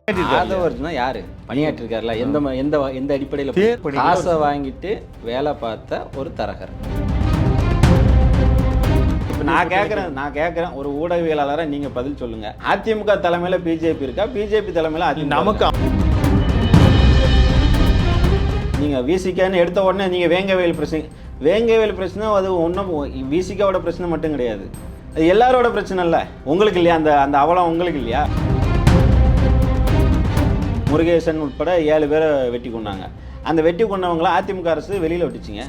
ஆதவர்ஜுனா யாரு பணியாற்றிருக்காருல, எந்த எந்த எந்த அடிப்படையில் காசை வாங்கிட்டு வேலை பார்த்த ஒரு தரகர். இப்போ நான் கேட்குறேன் ஒரு ஊடகவியலாளரை நீங்கள் பதில் சொல்லுங்க. அதிமுக தலைமையில் பிஜேபி இருக்கா, பிஜேபி தலைமையில் அதிமுக? நமக்கு நீங்கள் விசிகான்னு எடுத்த உடனே நீங்கள் வேங்கவேல் பிரச்சனை அது ஒன்றும் விசிகாவோட பிரச்சனை மட்டும் கிடையாது, அது எல்லாரோட பிரச்சனை இல்லை. உங்களுக்கு இல்லையா அந்த அந்த அவலம்? உங்களுக்கு இல்லையா? முருகேசன் உட்பட 7 பேரை வெட்டி கொண்டாங்க. அந்த வெட்டி கொண்டவங்கள அதிமுக அரசு வெளியில் விட்டுச்சிங்க.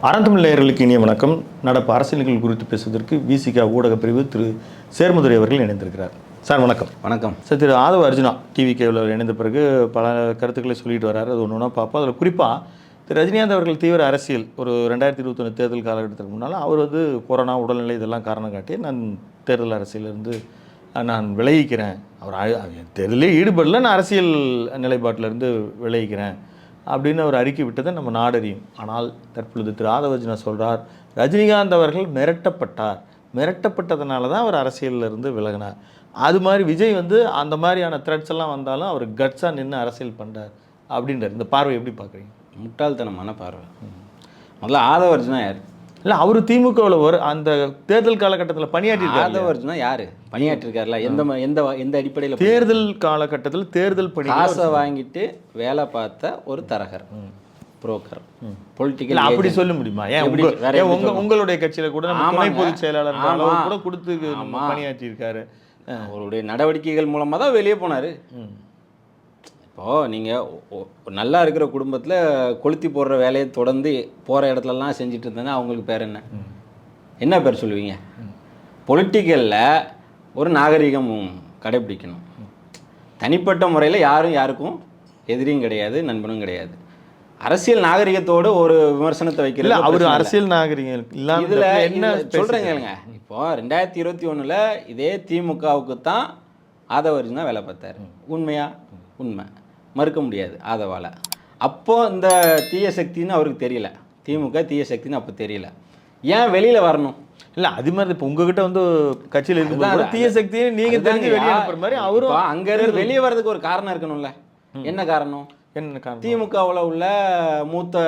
அறந்தமிழ் நேயர்களுக்கு இனிய வணக்கம். நடப்பு அரசியல் நிகழ்வு குறித்து பேசுவதற்கு விசிகா ஊடக பிரிவு திரு சேர்முதுரை அவர்கள் இணைந்திருக்கிறார். சார் வணக்கம். வணக்கம் சார். திரு ஆதவ அர்ஜுனா டிவிகேவில் இணைந்த பிறகு பல கருத்துக்களை சொல்லிட்டு வர்றாரு. அது ஒன்று ஒன்றா பார்ப்போம். அதில் குறிப்பாக திரு ரஜினிகாந்த் அவர்கள் தீவிர அரசியல் ஒரு 2021 தேர்தல் காலகட்டத்துக்கு முன்னால் அவர் கொரோனா உடல்நிலை இதெல்லாம் காரணம் காட்டி நான் தேர்தல் அரசியலிருந்து நான் விலகிக்கிறேன், அவர் தேர்தலே ஈடுபடல, நான் அரசியல் நிலைப்பாட்டிலேருந்து விலகிக்கிறேன் அப்படின்னு அவர் அறிக்கை விட்டதை நம்ம நாடறியும். ஆனால் தற்பொழுது திரு ஆதவ அர்ஜுனா சொல்கிறார், ரஜினிகாந்த் அவர்கள் மிரட்டப்பட்டதுனால தான் அவர் அரசியலிருந்து விலகினார். அது மாதிரி விஜய் அந்த மாதிரியான த்ரெட்ஸ் எல்லாம் வந்தாலும் அவர் கட்ஸாக நின்று அரசியல் பண்ணுறார் அப்படின்றார். இந்த பார்வை எப்படி பார்க்குறீங்க? முட்டாள்தனமான பார்வை. முதல்ல ஆதவ அர்ஜுனா யார்? இல்லை, அவர் திமுகவில் அந்த தேர்தல் காலகட்டத்தில் பணியாற்றிருக்காரு. ஆதவ அர்ஜுனா யார் பணியாற்றிருக்காருல, எந்த எந்த எந்த அடிப்படையில்? தேர்தல் காலகட்டத்தில் தேர்தல் பணி காசை வாங்கிட்டு வேலை பார்த்த ஒரு தரகர், புரோக்கர், பொலிட்டிக்கல். அப்படி சொல்ல முடியுமா? உங்களுடைய கட்சியில் கூட துணை பொதுச் செயலாளர் கூட கொடுத்து பணியாற்றியிருக்காரு. அவருடைய நடவடிக்கைகள் மூலமாக தான் வெளியே போனார். இப்போது நீங்கள் நல்லா இருக்கிற குடும்பத்தில் கொளுத்தி போடுற வேலையை தொடர்ந்து போகிற இடத்துலலாம் செஞ்சுட்டு இருந்தேன்னா அவங்களுக்கு பேர் என்ன பேர் சொல்லுவீங்க? பொலிட்டிக்கலில் ஒரு நாகரிகம் கடைபிடிக்கணும். தனிப்பட்ட முறையில் யாருக்கும் எதிரியும் கிடையாது, நண்பனும் கிடையாது. அரசியல் நாகரிகத்தோடு ஒரு விமர்சனத்தை வைக்கிறது. அவர் அரசியல் நாகரிகம் இல்லாமல் இதில் என்ன சொல்கிறேங்க? இப்போது 2021 இதே திமுகவுக்கு தான் ஆதவ அர்ஜுனா வேலை பார்த்தார். உண்மை மறுக்க முடியாது ஆதவால். அப்போது இந்த தீய சக்தின்னு அவருக்கு தெரியல, திமுக தீய சக்தின்னு அப்போ தெரியல. ஏன் வெளியில் வரணும்? இல்லை, அது மாதிரி இப்போ உங்ககிட்ட கட்சியில் இருக்கும்போது தீய சக்தியை நீங்கள் தெரிஞ்சு வெளியே அனுப்புற மாதிரி அவரும் அங்கேருந்து வெளியே வர்றதுக்கு ஒரு காரணம் இருக்கணும்ல. என்ன காரணம்? திமுகவில் உள்ள மூத்த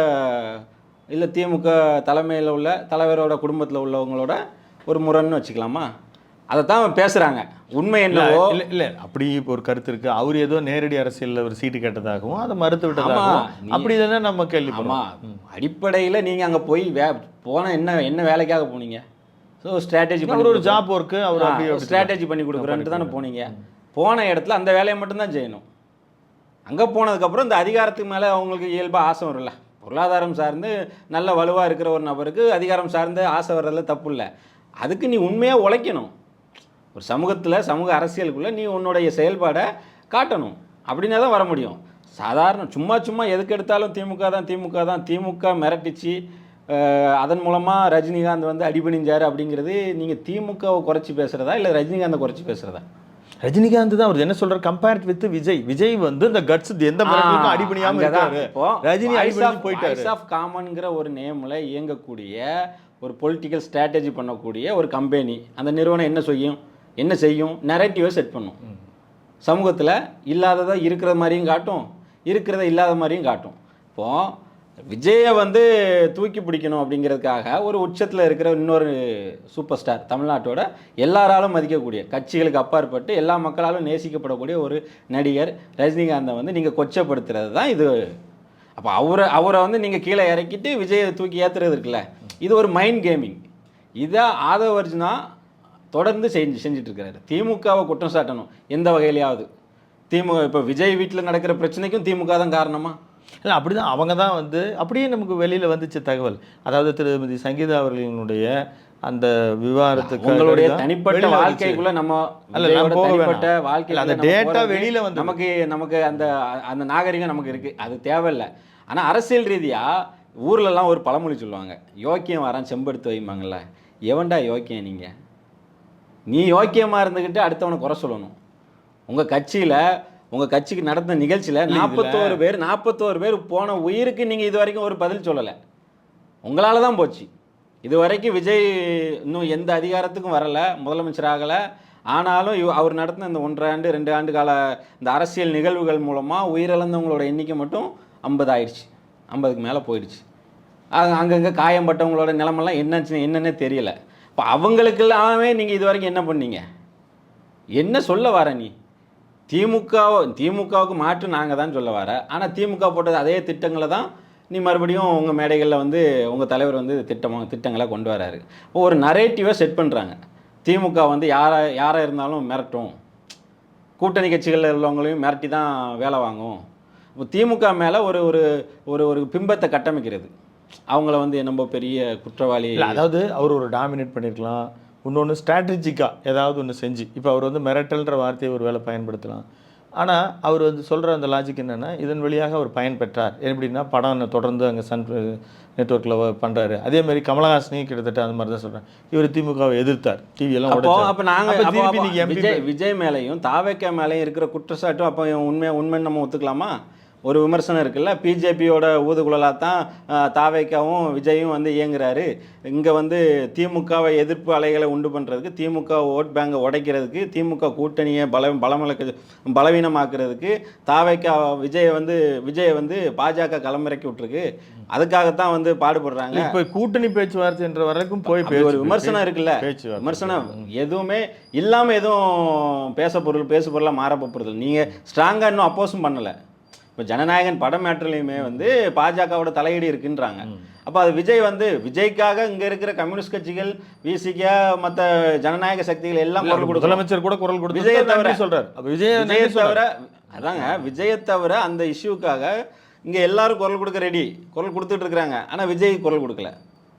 இல்லை திமுக தலைமையில் உள்ள தலைவரோட குடும்பத்தில் உள்ளவங்களோட ஒரு முரண்னு வச்சுக்கலாமா? அதை தான் பேசுகிறாங்க. உண்மை என்னவோ இல்லை அப்படி இப்போ ஒரு கருத்து இருக்குது. அவர் ஏதோ நேரடி அரசியலில் ஒரு சீட்டு கேட்டதாகவும் அதை மறுத்து விட்டதாகவும் அப்படி தானே நம்ம கேள்வி. அடிப்படையில் நீங்கள் அங்கே போய் போனால் என்ன வேலைக்காக போனீங்க? ஸோ ஸ்ட்ராட்டஜி ஒரு ஜாப் ஒர்க்கு அவர் அப்படி ஸ்ட்ராட்டஜி பண்ணி கொடுக்குறேன்ட்டு தானே போனீங்க. போன இடத்துல அந்த வேலையை மட்டும்தான் செய்யணும். அங்கே போனதுக்கப்புறம் இந்த அதிகாரத்துக்கு மேலே அவங்களுக்கு இயல்பாக ஆசை வரும்ல. பொருளாதாரம் சார்ந்து நல்ல வலுவாக இருக்கிற ஒரு நபருக்கு அதிகாரம் சார்ந்து ஆசை வர்றதுல தப்பு இல்லை. அதுக்கு நீ உண்மையாக உழைக்கணும். ஒரு சமூக அரசியலுக்குள்ளே நீ உன்னுடைய செயல்பாடை காட்டணும். அப்படின்னா தான் வர முடியும். சாதாரண சும்மா எதுக்கு எடுத்தாலும் திமுக மிரட்டிச்சு அதன் மூலமாக ரஜினிகாந்த் அடிபணிஞ்சார் அப்படிங்கிறது நீங்கள் திமுகவை குறைச்சி பேசுகிறதா இல்லை ரஜினிகாந்தை குறைச்சி பேசுகிறதா? ரஜினிகாந்த் தான் அவர் என்ன சொல்றாரு, கம்பேர்ட் வித் விஜய் இந்த கட்ஸ் எந்த மரத்துக்கும் அடிபணியாம இருக்காரு. ரஜினி அடிபணிஞ்சு போயிட்டாரு. வாய்ஸ் ஆஃப் காமன்ங்கிற ஒரு நேம்ல இயங்கக்கூடிய ஒரு பொலிட்டிக்கல் ஸ்ட்ராட்டஜி பண்ணக்கூடிய ஒரு கம்பெனி, அந்த நிறுவனம் என்ன செய்யும்? நரேட்டிவை செட் பண்ணும். சமூகத்தில் இல்லாததை இருக்கிற மாதிரியும் காட்டும், இருக்கிறத இல்லாத மாதிரியும் காட்டும். இப்போது விஜயை தூக்கி பிடிக்கணும் அப்படிங்கிறதுக்காக ஒரு உச்சத்தில் இருக்கிற இன்னொரு சூப்பர் ஸ்டார், தமிழ்நாட்டோட எல்லாராலும் மதிக்கக்கூடிய, கட்சிகளுக்கு அப்பாற்பட்டு எல்லா மக்களாலும் நேசிக்கப்படக்கூடிய ஒரு நடிகர் ரஜினிகாந்தை நீங்கள் கொச்சப்படுத்துறது தான் இது. அப்போ அவரை நீங்கள் கீழே இறக்கிட்டு விஜயை தூக்கி ஏற்றுறது இருக்குல்ல, இது ஒரு மைண்ட் கேமிங். இதை ஆதவ அர்ஜுனா தொடர்ந்து செஞ்சிட்ருக்கிறாரு. திமுகவை குற்றம் சாட்டணும் எந்த வகையிலையாவது. இப்போ விஜய் வீட்டில் நடக்கிற பிரச்சனைக்கும் திமுக தான் காரணமா? இல்லை, அப்படி தான் அவங்க தான் அப்படியே நமக்கு வெளியில் வந்துச்சு தகவல். அதாவது திருமதி சங்கீதா அவர்களினுடைய அந்த விவாதத்துக்கு உங்களுடைய தனிப்பட்ட வாழ்க்கைக்குள்ள நம்ம தனிப்பட்ட வாழ்க்கையில் அந்த டேட்டா வெளியில் நமக்கு அந்த நாகரிகம் நமக்கு இருக்குது, அது தேவையில்லை. ஆனால் அரசியல் ரீதியாக ஊர்லலாம் ஒரு பழமொழி சொல்லுவாங்க, யோக்கியம் வரான் செம்பெடுத்து வைப்பாங்கள்ல. எவன்டா யோக்கியம்? நீ யோக்கியமாக இருந்துக்கிட்டு அடுத்தவனை குறை சொல்லணும். உங்கள் கட்சிக்கு நடந்த நிகழ்ச்சியில் 41 பேர் போன உயிருக்கு நீங்கள் இது வரைக்கும் ஒரு பதில் சொல்லலை. உங்களால் தான் போச்சு. இது வரைக்கும் விஜய் இன்னும் எந்த அதிகாரத்துக்கும் வரலை, முதலமைச்சர் ஆகலை. ஆனாலும் அவர் நடத்தின இந்த 1.5 ஆண்டு 2 ஆண்டு கால இந்த அரசியல் நிகழ்வுகள் மூலமாக உயிரிழந்தவங்களோட எண்ணிக்கை மட்டும் 50 ஆயிடுச்சு, 50க்கு மேலே போயிடுச்சு. அங்கங்கே காயம்பட்டவங்களோட நிலமெல்லாம் என்னன்னே தெரியல. இப்போ அவங்களுக்கெல்லாமே நீங்கள் இது வரைக்கும் என்ன பண்ணீங்க? என்ன சொல்ல வர நீ? திமுகவுக்கு மாற்று நாங்கள் தான் சொல்ல வர. ஆனால் திமுக போட்டது அதே திட்டங்களை தான் நீ மறுபடியும் உங்கள் மேடைகளில் வந்து உங்கள் தலைவர் வந்து திட்டங்களை கொண்டு வராரு. இப்போ ஒரு நரேட்டிவை செட் பண்ணுறாங்க. திமுக வந்து யாராக இருந்தாலும் மிரட்டும், கூட்டணி கட்சிகளில் உள்ளவங்களையும் மிரட்டி தான் வேலை வாங்கும். இப்போ திமுக மேலே ஒரு ஒரு ஒரு பிம்பத்தை கட்டமைக்கிறது, அவங்கள வந்து என்னமோ பெரிய குற்றவாளி. அதாவது அவர் ஒரு டாமினேட் பண்ணியிருக்கலாம், இன்னொன்று ஸ்ட்ராட்டஜிக்காக ஏதாவது ஒன்று செஞ்சு. இப்போ அவர் வந்து மிரட்டல்ன்ற வார்த்தையை ஒரு வேலை பயன்படுத்தலாம். ஆனால் அவர் வந்து சொல்கிற அந்த லாஜிக் என்னென்னா, இதன் வழியாக அவர் பயன் பெற்றார். எப்படின்னா படம் தொடர்ந்து அங்கே சன் நெட்வொர்க்கில் பண்ணுறாரு. அதேமாதிரி கமலஹாசனையும் கிட்டத்தட்ட அந்த மாதிரி தான் சொல்கிறேன். இவர் திமுகவை எதிர்த்தார், டிவியெல்லாம் உடைச்சார். அப்போ நாங்கள் விஜய் மேலேயும் தாவேக்கா மேலேயும் இருக்கிற குற்றச்சாட்டும் அப்போ உண்மைன்னு நம்ம ஒத்துக்கலாமா? ஒரு விமர்சனம் இருக்குல்ல, பிஜேபியோட ஊதுகுழலாக தான் தாவேக்காவும் விஜயும் வந்து இயங்குறாரு. இங்கே வந்து திமுகவை எதிர்ப்பு அலைகளை உண்டு பண்ணுறதுக்கு, திமுக ஓட் பேங்கை உடைக்கிறதுக்கு, திமுக கூட்டணியை பலவீனமாக்குறதுக்கு தாவேக்கா விஜயை வந்து பாஜக களமிறக்கி விட்டுருக்கு. அதுக்காகத்தான் வந்து பாடுபடுறாங்க. இப்போ கூட்டணி பேச்சுவார்த்தை என்ற வரைக்கும் போய் ஒரு விமர்சனம் இருக்குல்ல, விமர்சனம் எதுவுமே இல்லாமல் எதுவும் பேசு பொருளாக மாற போகிறது. நீங்கள் ஸ்ட்ராங்காக இன்னும் அப்போஸும் பண்ணலை. இப்போ ஜனநாயகன் படம் மேட்டர்லையுமே வந்து பாஜகவோட தலையீடு இருக்குன்றாங்க. அப்போ அது விஜய்க்காக இங்கே இருக்கிற கம்யூனிஸ்ட் கட்சிகள், விசிகா, மற்ற ஜனநாயக சக்திகள் எல்லாம் குரல் கொடுக்கும். முதலமைச்சர் கூட குரல் கொடுத்து விஜயை தவிர சொல்கிறார். விஜயை தவிர அதாங்க, விஜயை தவிர அந்த இஷ்யூக்காக இங்கே எல்லாரும் குரல் கொடுக்க ரெடி, குரல் கொடுத்துட்டு இருக்கிறாங்க. ஆனால் விஜய் குரல் கொடுக்கல.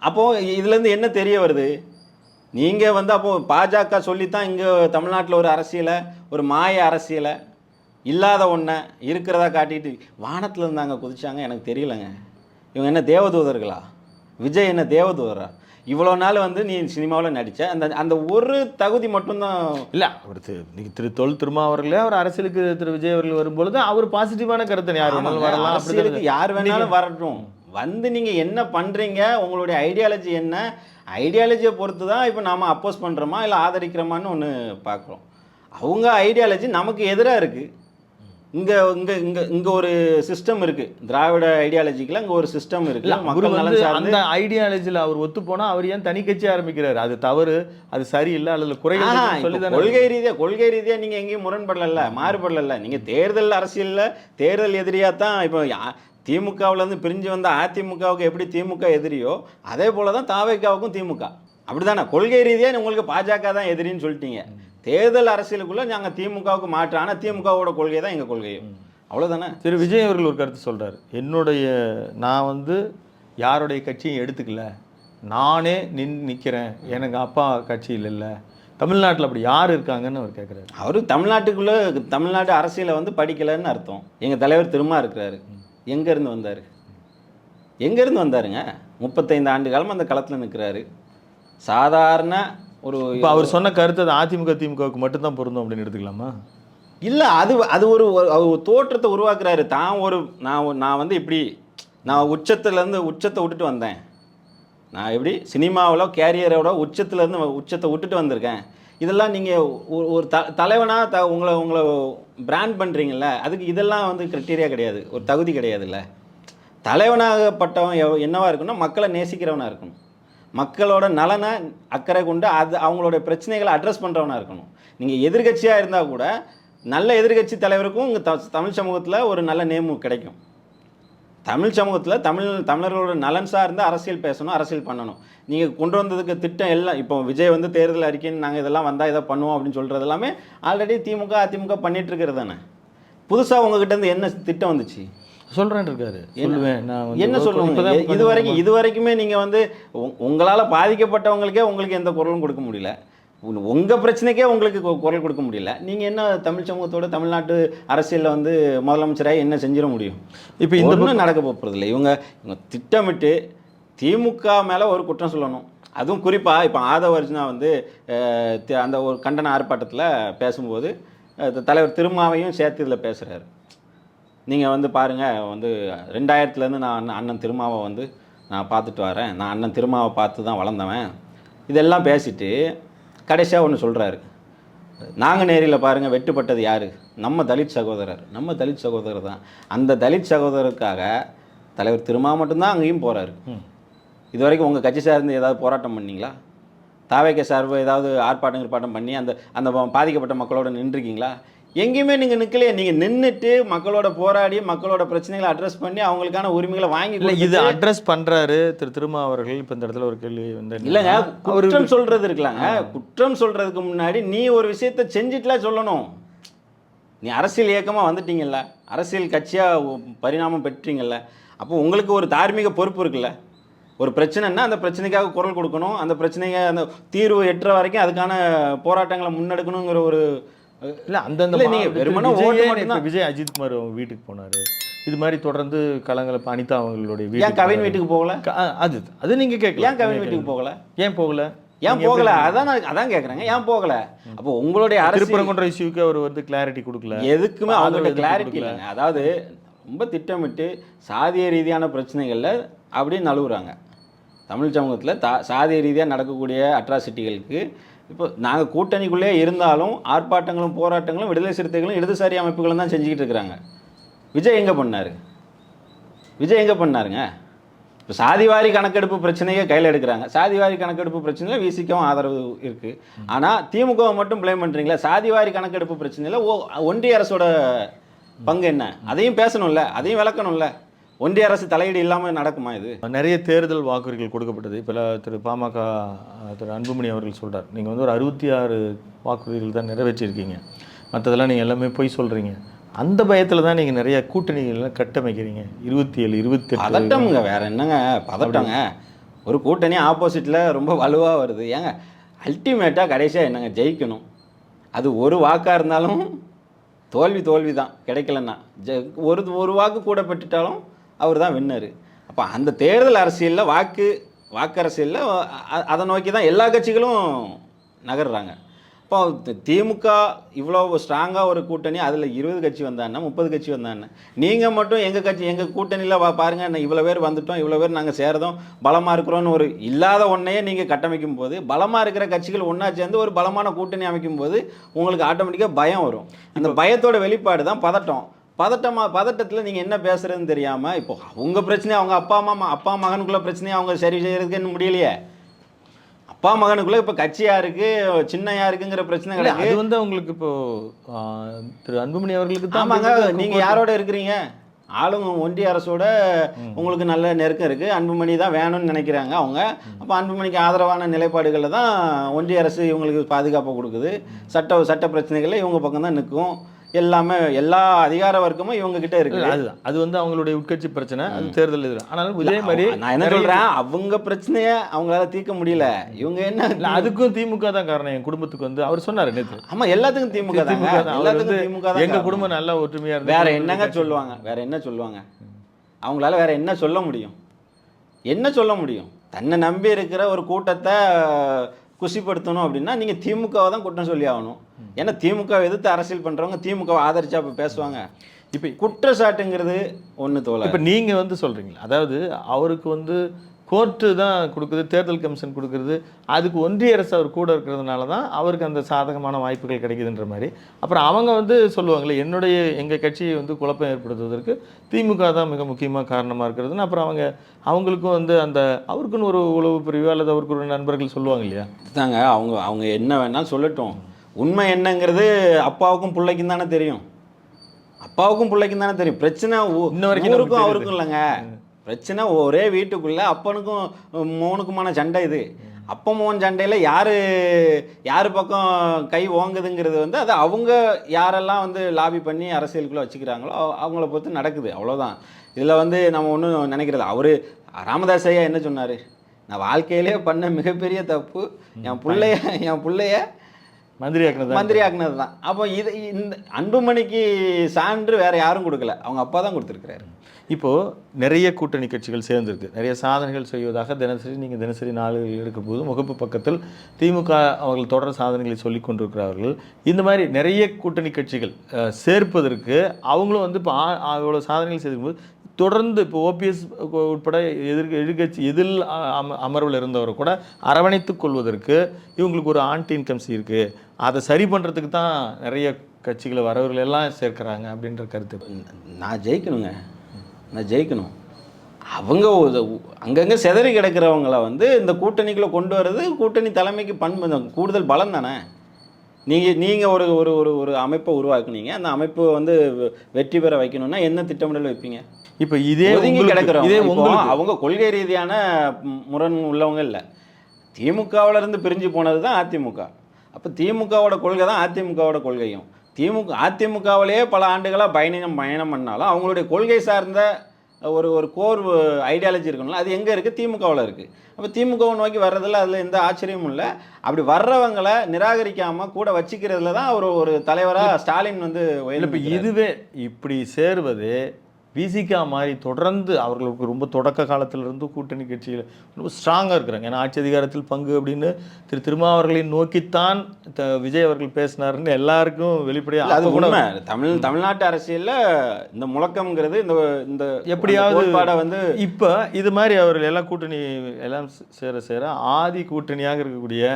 அப்போது இதுலேருந்து என்ன தெரிய வருது? நீங்கள் வந்து அப்போது பாஜக சொல்லித்தான் இங்கே தமிழ்நாட்டில் ஒரு அரசியலை, ஒரு மாய அரசியலை, இல்லாத ஒன்றை இருக்கிறதா காட்டிட்டு வானத்தில் இருந்தாங்க குதிச்சாங்க. எனக்கு தெரியலங்க, இவங்க என்ன தேவதூதர்களா? விஜய் என்ன தேவதூதரா? இவ்வளோ நாள் வந்து நீ சினிமாவில் நடித்த அந்த ஒரு தகுதி மட்டும்தான் இல்லை. அவர் திரு திருமாவர்களே அவர் அரசியலுக்கு திரு விஜய் அவர்கள் வரும்பொழுது அவர் பாசிட்டிவான கருத்தை யார் வேணாலும் வரலாம், அரசியலுக்கு யார் வேணாலும் வரட்டும். வந்து நீங்கள் என்ன பண்ணுறீங்க, உங்களுடைய ஐடியாலஜி என்ன, ஐடியாலஜியை பொறுத்து தான் இப்போ நாம் அப்போஸ் பண்ணுறோமா இல்லை ஆதரிக்கிறோமான்னு ஒன்று பார்க்குறோம். அவங்க ஐடியாலஜி நமக்கு எதிராக இருக்குது. இங்கே இங்கே இங்கே இங்கே ஒரு சிஸ்டம் இருக்குது, திராவிட ஐடியாலஜிக்கெலாம் இங்கே ஒரு சிஸ்டம் இருக்குது. மக்கள் நலன் சார்ந்து அந்த ஐடியாலஜியில் அவர் ஒத்து போனால் அவர் ஏன் தனி கட்சி ஆரம்பிக்கிறார்? அது தவறு, அது சரியில்லை, அல்லது குறைகள் சொல்லி தான். கொள்கை ரீதியாக நீங்கள் எங்கேயும் முரண்படல, மாறுபடல. நீங்கள் தேர்தல் அரசியலில் தேர்தல் எதிரியாக தான் இப்போ திமுகவிலேருந்து பிரிஞ்சு வந்த அதிமுகவுக்கு எப்படி திமுக எதிரியோ அதே போல் தான் தாவேக்காவுக்கும் திமுக அப்படி தானே. கொள்கை ரீதியாக உங்களுக்கு பாஜக தான் எதிரின்னு சொல்லிட்டீங்க. தேர்தல் அரசியலுக்குள்ளே நாங்கள் திமுகவுக்கு மாற்று, ஆனால் திமுகவோட கொள்கை தான் எங்கள் கொள்கையும், அவ்வளோதானே. திரு விஜய் அவர்கள் ஒரு கருத்து சொல்கிறார். நான் வந்து யாருடைய கட்சியும் எடுத்துக்கல, நானே நிற்கிறேன், எனக்கு அப்பா கட்சியில் இல்லை. தமிழ்நாட்டில் அப்படி யார் இருக்காங்கன்னு அவர் கேட்குறாரு. அவர் தமிழ்நாட்டு அரசியலை வந்து படிக்கலைன்னு அர்த்தம். எங்கள் தலைவர் திரும்ப இருக்கிறாரு. எங்கேருந்து வந்தாருங்க? 35 ஆண்டு காலம் அந்த களத்தில் நிற்கிறாரு. சாதாரண ஒரு இப்போ அவர் சொன்ன கருத்து அது அதிமுக திமுகவுக்கு மட்டும்தான் பொருந்தும் அப்படின்னு எடுத்துக்கலாமா? இல்லை, அது ஒரு தோற்றத்தை உருவாக்குறாரு. நான் வந்து இப்படி உச்சத்தை விட்டுட்டு வந்தேன். நான் எப்படி சினிமாவில் கேரியரோட உச்சத்தை விட்டுட்டு வந்திருக்கேன். இதெல்லாம் நீங்கள் ஒரு தலைவனாக உங்களை பிராண்ட் பண்ணுறீங்கல்ல, அதுக்கு இதெல்லாம் வந்து கிரைட்டீரியா கிடையாது, ஒரு தகுதி கிடையாதுல்ல. தலைவனாகப்பட்டவன் என்னவா இருக்கணும்? மக்களை நேசிக்கிறவனாக இருக்கணும், மக்களோட நலனை அக்கறை கொண்டு அவங்களோட பிரச்சனைகளை அட்ரஸ் பண்ணுறவனாக இருக்கணும். நீங்கள் எதிர்கட்சியாக இருந்தால் கூட நல்ல எதிர்கட்சி தலைவருக்கும் இங்கே தமிழ் சமூகத்தில் ஒரு நல்ல நேமு கிடைக்கும். தமிழ் சமூகத்தில் தமிழர்களோட நலன் சார்ந்து அரசியல் பேசணும், அரசியல் பண்ணணும். நீங்கள் கொண்டு வந்ததுக்கு திட்டம் எல்லாம் இப்போ விஜய் வந்து தேர்தல் அறிக்கைன்னு நாங்கள் இதெல்லாம் வந்தால் இதை பண்ணுவோம் அப்படின்னு சொல்கிறது எல்லாமே ஆல்ரெடி திமுக அதிமுக பண்ணிகிட்டு இருக்கிறது தானே. புதுசாக உங்ககிட்ட என்ன திட்டம் வந்துச்சு? சொல்கிறேன் இருக்காரு, சொல்லுவேன். நான் என்ன சொல்லுவேன்? இது வரைக்குமே நீங்கள் வந்து உங்களால் பாதிக்கப்பட்டவங்களுக்கே உங்களுக்கு எந்த குரலும் கொடுக்க முடியல, உங்கள் பிரச்சனைக்கே உங்களுக்கு குரல் கொடுக்க முடியல. நீங்கள் என்ன தமிழ் சமூகத்தோட தமிழ்நாட்டு அரசியலில் வந்து முதலமைச்சராக என்ன செஞ்சிட முடியும்? இப்போ இந்த நடக்க போகிறதில்ல. இவங்க திட்டமிட்டு திமுக மேலே ஒரு குற்றம் சொல்லணும். அதுவும் குறிப்பாக இப்போ ஆதவ அர்ஜுனா வந்து அந்த ஒரு கண்டன ஆர்ப்பாட்டத்தில் பேசும்போது தலைவர் திருமாவையும் சேர்த்து இதில் பேசுகிறாரு. நீங்கள் வந்து பாருங்கள், வந்து 2000 நான் அண்ணன் திருமாவை வந்து நான் பார்த்துட்டு வரேன், நான் அண்ணன் திருமாவை பார்த்து தான் வளர்ந்தவன், இதெல்லாம் பேசிட்டு கடைசியாக ஒன்று சொல்கிறாரு. நாங்குநேரியில் பாருங்கள் வெட்டுப்பட்டது யார்? நம்ம தலித் சகோதரர் தான். அந்த தலித் சகோதரருக்காக தலைவர் திருமா மட்டும்தான் அங்கேயும் போகிறாரு. இது வரைக்கும் உங்கள் கட்சி சார்ந்து ஏதாவது போராட்டம் பண்ணீங்களா? தாவேக சார்பு ஏதாவது ஆர்ப்பாட்டம் பண்ணி அந்த அந்த பாதிக்கப்பட்ட மக்களோட நின்றுருக்கீங்களா? எங்கேயுமே நீங்கள் நிற்கலையே. நீங்கள் நின்றுட்டு மக்களோட போராடி மக்களோட பிரச்சனைகளை அட்ரஸ் பண்ணி அவங்களுக்கான உரிமைகளை வாங்கி இது அட்ரஸ் பண்ணுறாரு திருமா அவர்கள். இப்போ இந்த இடத்துல ஒரு கேள்வி வந்து இல்லைங்க, குற்றம் சொல்கிறது இருக்கலாங்க. குற்றம் சொல்கிறதுக்கு முன்னாடி நீ ஒரு விஷயத்தை செஞ்சுட்டுலாம் சொல்லணும். நீ அரசியல் இயக்கமாக வந்துட்டீங்கல்ல, அரசியல் கட்சியாக பரிணாமம் பெற்றீங்கல்ல, அப்போ உங்களுக்கு ஒரு தார்மீக பொறுப்பு இருக்குல்ல. ஒரு பிரச்சனைன்னா அந்த பிரச்சனைக்காக குரல் கொடுக்கணும், அந்த பிரச்சனைக்கு அந்த தீர்வு எட்டுற வரைக்கும் அதுக்கான போராட்டங்களை முன்னெடுக்கணுங்கிற ஒரு இல்லை அந்தந்த விஜய் அஜித்குமார் அவங்க வீட்டுக்கு போனார். இது மாதிரி தொடர்ந்து களங்களை அனிதா அவங்களுடைய ஏன் கவின் வீட்டுக்கு போகல? அது நீங்கள் கேட்கல. ஏன் கவின் வீட்டுக்கு போகல? ஏன் போகல? அதான் கேட்குறேங்க, ஏன் போகல? அப்போ உங்களுடைய திருப்பரங்குன்ற இஷ்யூக்கு அவர் வந்து கிளாரிட்டி கொடுக்கல. எதுக்குமே அவங்கள்ட்ட கிளாரிட்டி இல்லைங்க. அதாவது ரொம்ப திட்டமிட்டு சாதிய ரீதியான பிரச்சனைகளில் அப்படியே நழுவுறாங்க. தமிழ் சமூகத்தில் சாதிய ரீதியாக நடக்கக்கூடிய அட்ராசிட்டிகளுக்கு இப்போ நாங்கள் கூட்டணிக்குள்ளே இருந்தாலும் ஆர்ப்பாட்டங்களும் போராட்டங்களும் விடுதலை சிறுத்தைகளும் இடதுசாரி அமைப்புகளும் தான் செஞ்சுக்கிட்டு இருக்கிறாங்க. விஜய் எங்கே பண்ணாருங்க? இப்போ சாதிவாரி கணக்கெடுப்பு பிரச்சனையை கையில் எடுக்கிறாங்க. சாதிவாரி கணக்கெடுப்பு பிரச்சனையில் விசிக்கவும் ஆதரவு இருக்குது. ஆனால் திமுகவை மட்டும் ப்ளேம் பண்ணுறீங்களா? சாதிவாரி கணக்கெடுப்பு பிரச்சனையில் ஒன்றிய அரசோட பங்கு என்ன? அதையும் பேசணும்ல, அதையும் விளக்கணும்ல. ஒன்றிய அரசு தலையீடு இல்லாமல் நடக்குமா இது? நிறைய தேர்தல் வாக்குறுதிகள் கொடுக்கப்பட்டது. இப்போ திரு பாமக திரு அன்புமணி அவர்கள் சொல்கிறார், நீங்கள் வந்து ஒரு 66 வாக்குறுதிகள் தான் நிறைவேற்றியிருக்கீங்க, மற்றதெல்லாம் நீங்கள் எல்லாமே போய் சொல்கிறீங்க. அந்த பயத்தில் தான் நீங்கள் நிறைய கூட்டணிகள்லாம் கட்டமைக்கிறீங்க. 27 28 பதட்டமுங்க. வேறு என்னங்க பதட்டங்க? ஒரு கூட்டணி ஆப்போசிட்டில் ரொம்ப வலுவாக வருது. ஏங்க அல்டிமேட்டாக கடைசியாக என்னங்க ஜெயிக்கணும். அது ஒரு வாக்காக இருந்தாலும் தோல்வி தான். கிடைக்கலன்னா ஒரு வாக்கு கூட பெற்றுட்டாலும் அவர் தான் வின்னர். அப்போ அந்த தேர்தல் அரசியலில் வாக்கு அரசியலில் அதை நோக்கி தான் எல்லா கட்சிகளும் நகர்றாங்க. இப்போ திமுக இவ்வளோ ஸ்ட்ராங்காக ஒரு கூட்டணி, அதில் 20 கட்சி வந்தான்னா 30 கட்சி வந்தான்னா, நீங்கள் மட்டும் எங்கள் கூட்டணியில் பாருங்கள் இவ்வளோ பேர் வந்துட்டோம், இவ்வளோ பேர் நாங்கள் சேரதும் பலமாக இருக்கிறோன்னு ஒரு இல்லாத ஒன்றையே நீங்கள் கட்டமைக்கும் போது, பலமாக இருக்கிற கட்சிகள் ஒன்றா சேர்ந்து ஒரு பலமான கூட்டணி அமைக்கும் போது உங்களுக்கு ஆட்டோமேட்டிக்காக பயம் வரும். அந்த பயத்தோட வெளிப்பாடு தான் பதட்டம். பதட்டத்தில் நீங்கள் என்ன பேசுகிறதுன்னு தெரியாமல் இப்போ அவங்க பிரச்சனை, அவங்க அப்பா மகனுக்குள்ள பிரச்சனையை அவங்க சரி செய்கிறதுக்கு முடியலையே. அப்பா மகனுக்குள்ளே இப்போ கட்சி யாருக்கு சின்ன யாருக்குங்கிற பிரச்சனை கிடையாது. அது வந்து உங்களுக்கு இப்போ திரு அன்புமணி அவர்களுக்கு தான். ஆமாங்க, நீங்கள் யாரோட இருக்கிறீங்க? ஆளுங்க ஒன்றிய அரசோட உங்களுக்கு நல்ல நெருக்கம் இருக்குது. அன்புமணி தான் வேணும்னு நினைக்கிறாங்க அவங்க. அப்போ அன்புமணிக்கு ஆதரவான நிலைப்பாடுகளில் தான் ஒன்றிய அரசு இவங்களுக்கு பாதுகாப்பு கொடுக்குது. சட்ட பிரச்சனைகளில் இவங்க பக்கம் தான் நிற்கும். எல்லாமே எல்லா அதிகார வர்க்கமும் இவங்க கிட்ட இருக்கு. அதுதான், அது வந்து அவங்களுடைய உட்கட்சி பிரச்சனை, அது தேர்தல் எதிராக. ஆனாலும் இதே மாதிரி நான் என்ன சொல்றேன், அவங்க பிரச்சனையை அவங்களால தீர்க்க முடியல. இவங்க என்ன, அதுக்கும் திமுக தான் காரணம். என் குடும்பத்துக்கு வந்து அவர் சொன்னாரு நேற்று. ஆமா, எல்லாத்துக்கும் திமுக தான். எல்லாத்துக்கும் திமுக தான். எங்க குடும்பம் நல்லா ஒற்றுமையா இருக்கு. வேற என்னங்க சொல்லுவாங்க? வேற என்ன சொல்லுவாங்க? அவங்களால வேற என்ன சொல்ல முடியும்? தன்னை நம்பி இருக்கிற ஒரு கூட்டத்தை குஷிப்படுத்தணும் அப்படின்னா நீங்கள் திமுகவை தான் குற்றம் சொல்லி ஆகணும். ஏன்னா திமுகவை எதிர்த்து அரசியல் பண்ணுறவங்க திமுகவை ஆதரிச்சா இப்போ பேசுவாங்க. இப்போ குற்றச்சாட்டுங்கிறது ஒன்று தோல. இப்போ நீங்கள் வந்து சொல்கிறீங்களா, அதாவது அவருக்கு வந்து கோர்ட்டு தான் கொடுக்குது, தேர்தல் கமிஷன் கொடுக்குறது, அதுக்கு ஒன்றிய அரசு அவர் கூட இருக்கிறதுனால தான் அவருக்கு அந்த சாதகமான வாய்ப்புகள் கிடைக்குதுன்ற மாதிரி. அப்புறம் அவங்க வந்து சொல்லுவாங்களே, எங்கள் கட்சியை வந்து குழப்பம் ஏற்படுத்துவதற்கு திமுக தான் மிக முக்கியமாக காரணமாக இருக்கிறதுன்னு. அப்புறம் அவங்களுக்கும் வந்து அந்த அவருக்குன்னு ஒரு உளவு பிரிவு அல்லது அவருக்கு ஒரு நண்பர்கள் சொல்லுவாங்க இல்லையா? தாங்க, அவங்க என்ன வேணாலும் சொல்லட்டும். உண்மை என்னங்கிறது அப்பாவுக்கும் பிள்ளைக்கும் தானே தெரியும். பிரச்சனை இன்ன வரைக்கும் அவருக்கும் இல்லைங்க. பிரச்சனை ஒரே வீட்டுக்குள்ளே அப்பனுக்கும் மோனுக்குமான சண்டை. இது அப்பா மோன் சண்டையில் யார் பக்கம் கை ஓங்குதுங்கிறது வந்து அது அவங்க யாரெல்லாம் வந்து லாபி பண்ணி அரசியலுக்குள்ளே வச்சுக்கிறாங்களோ அவங்கள பொறுத்து நடக்குது, அவ்வளோதான். இதில் வந்து நம்ம ஒன்றும் நினைக்கிறது. அவர் ராமதாஸ் ஐயா என்ன சொன்னார், நான் வாழ்க்கையிலே பண்ண மிகப்பெரிய தப்பு என் பிள்ளைய மந்திரி ஆக்குனது தான். அப்போ இந்த அன்புமணிக்கு சான்று வேறு யாரும் கொடுக்கல, அவங்க அப்பா தான் கொடுத்துருக்கிறாரு. இப்போது நிறைய கூட்டணி கட்சிகள் சேர்ந்துருக்கு, நிறைய சாதனைகள் செய்வதாக தினசரி நாளில் எடுக்கும் போது முகப்பு பக்கத்தில் திமுக அவர்கள் தொடர் சாதனைகளை சொல்லி கொண்டிருக்கிறார்கள். இந்த மாதிரி நிறைய கூட்டணி கட்சிகள் சேர்ப்பதற்கு அவங்களும் வந்து இப்போ அவ்வளோ சாதனைகள் செய்யும்போது தொடர்ந்து இப்போ ஓபிஎஸ் உட்பட எதிர்கட்சி அமர்வில் இருந்தவரை கூட அரவணைத்துக் கொள்வதற்கு இவங்களுக்கு ஒரு ஆன்டி இன்கம்சி இருக்குது, அதை சரி பண்ணுறதுக்கு தான் நிறைய கட்சிகளை வரவர்கள் எல்லாம் சேர்க்குறாங்க அப்படின்ற கருத்து. நான் ஜெயிக்கணுங்க, நான் ஜெயிக்கணும். அவங்க அங்கங்கே செதறி கிடக்கிறவங்கள வந்து இந்த கூட்டணிக்குள்ளே கொண்டு வர்றது கூட்டணி தலைமைக்கு பண்பு கூடுதல் பலம் தானே. நீங்கள் ஒரு ஒரு ஒரு ஒரு அமைப்பை உருவாக்குனீங்க, அந்த அமைப்பு வந்து வெற்றி பெற வைக்கணும்னா என்ன திட்டமிடல் வைப்பீங்க? இப்போ இதே இருக்கிறவங்க அவங்க கொள்கை ரீதியான முரண் உள்ளவங்க இல்லை, திமுகவில் இருந்து பிரிஞ்சு போனது தான் அதிமுக. அப்போ திமுகவோட கொள்கை தான் அதிமுகவோட கொள்கையும். அதிமுகவிலேயே பல ஆண்டுகளாக பயணம் பண்ணாலும் அவங்களுடைய கொள்கை சார்ந்த ஒரு கோர் ஐடியாலஜி இருக்கணும்ல, அது எங்கே இருக்குது? திமுகவில் இருக்குது. அப்போ திமுகவை நோக்கி வர்றதில் அதில் எந்த ஆச்சரியமும் இல்லை. அப்படி வர்றவங்களை நிராகரிக்காமல் கூட வச்சுக்கிறதுல தான் ஒரு தலைவராக ஸ்டாலின் வந்து இப்போ இதுவே இப்படி சேருவது விசிகா மாதிரி தொடர்ந்து அவர்களுக்கு ரொம்ப தொடக்க காலத்திலிருந்து கூட்டணி கட்சியில் ரொம்ப ஸ்ட்ராங்காக இருக்கிறாங்க. ஏன்னா ஆட்சி அதிகாரத்தில் பங்கு அப்படின்னு திருமாவர்களை நோக்கித்தான் விஜய் அவர்கள் பேசினாருன்னு எல்லாருக்கும் வெளிப்படையாக அது கூட தமிழ்நாட்டு அரசியலில் இந்த முழக்கம்ங்கிறது இந்த எப்படியாவது வந்து இப்போ இது மாதிரி அவர்கள் எல்லாம் கூட்டணி எல்லாம் சேர ஆதி கூட்டணியாக இருக்கக்கூடிய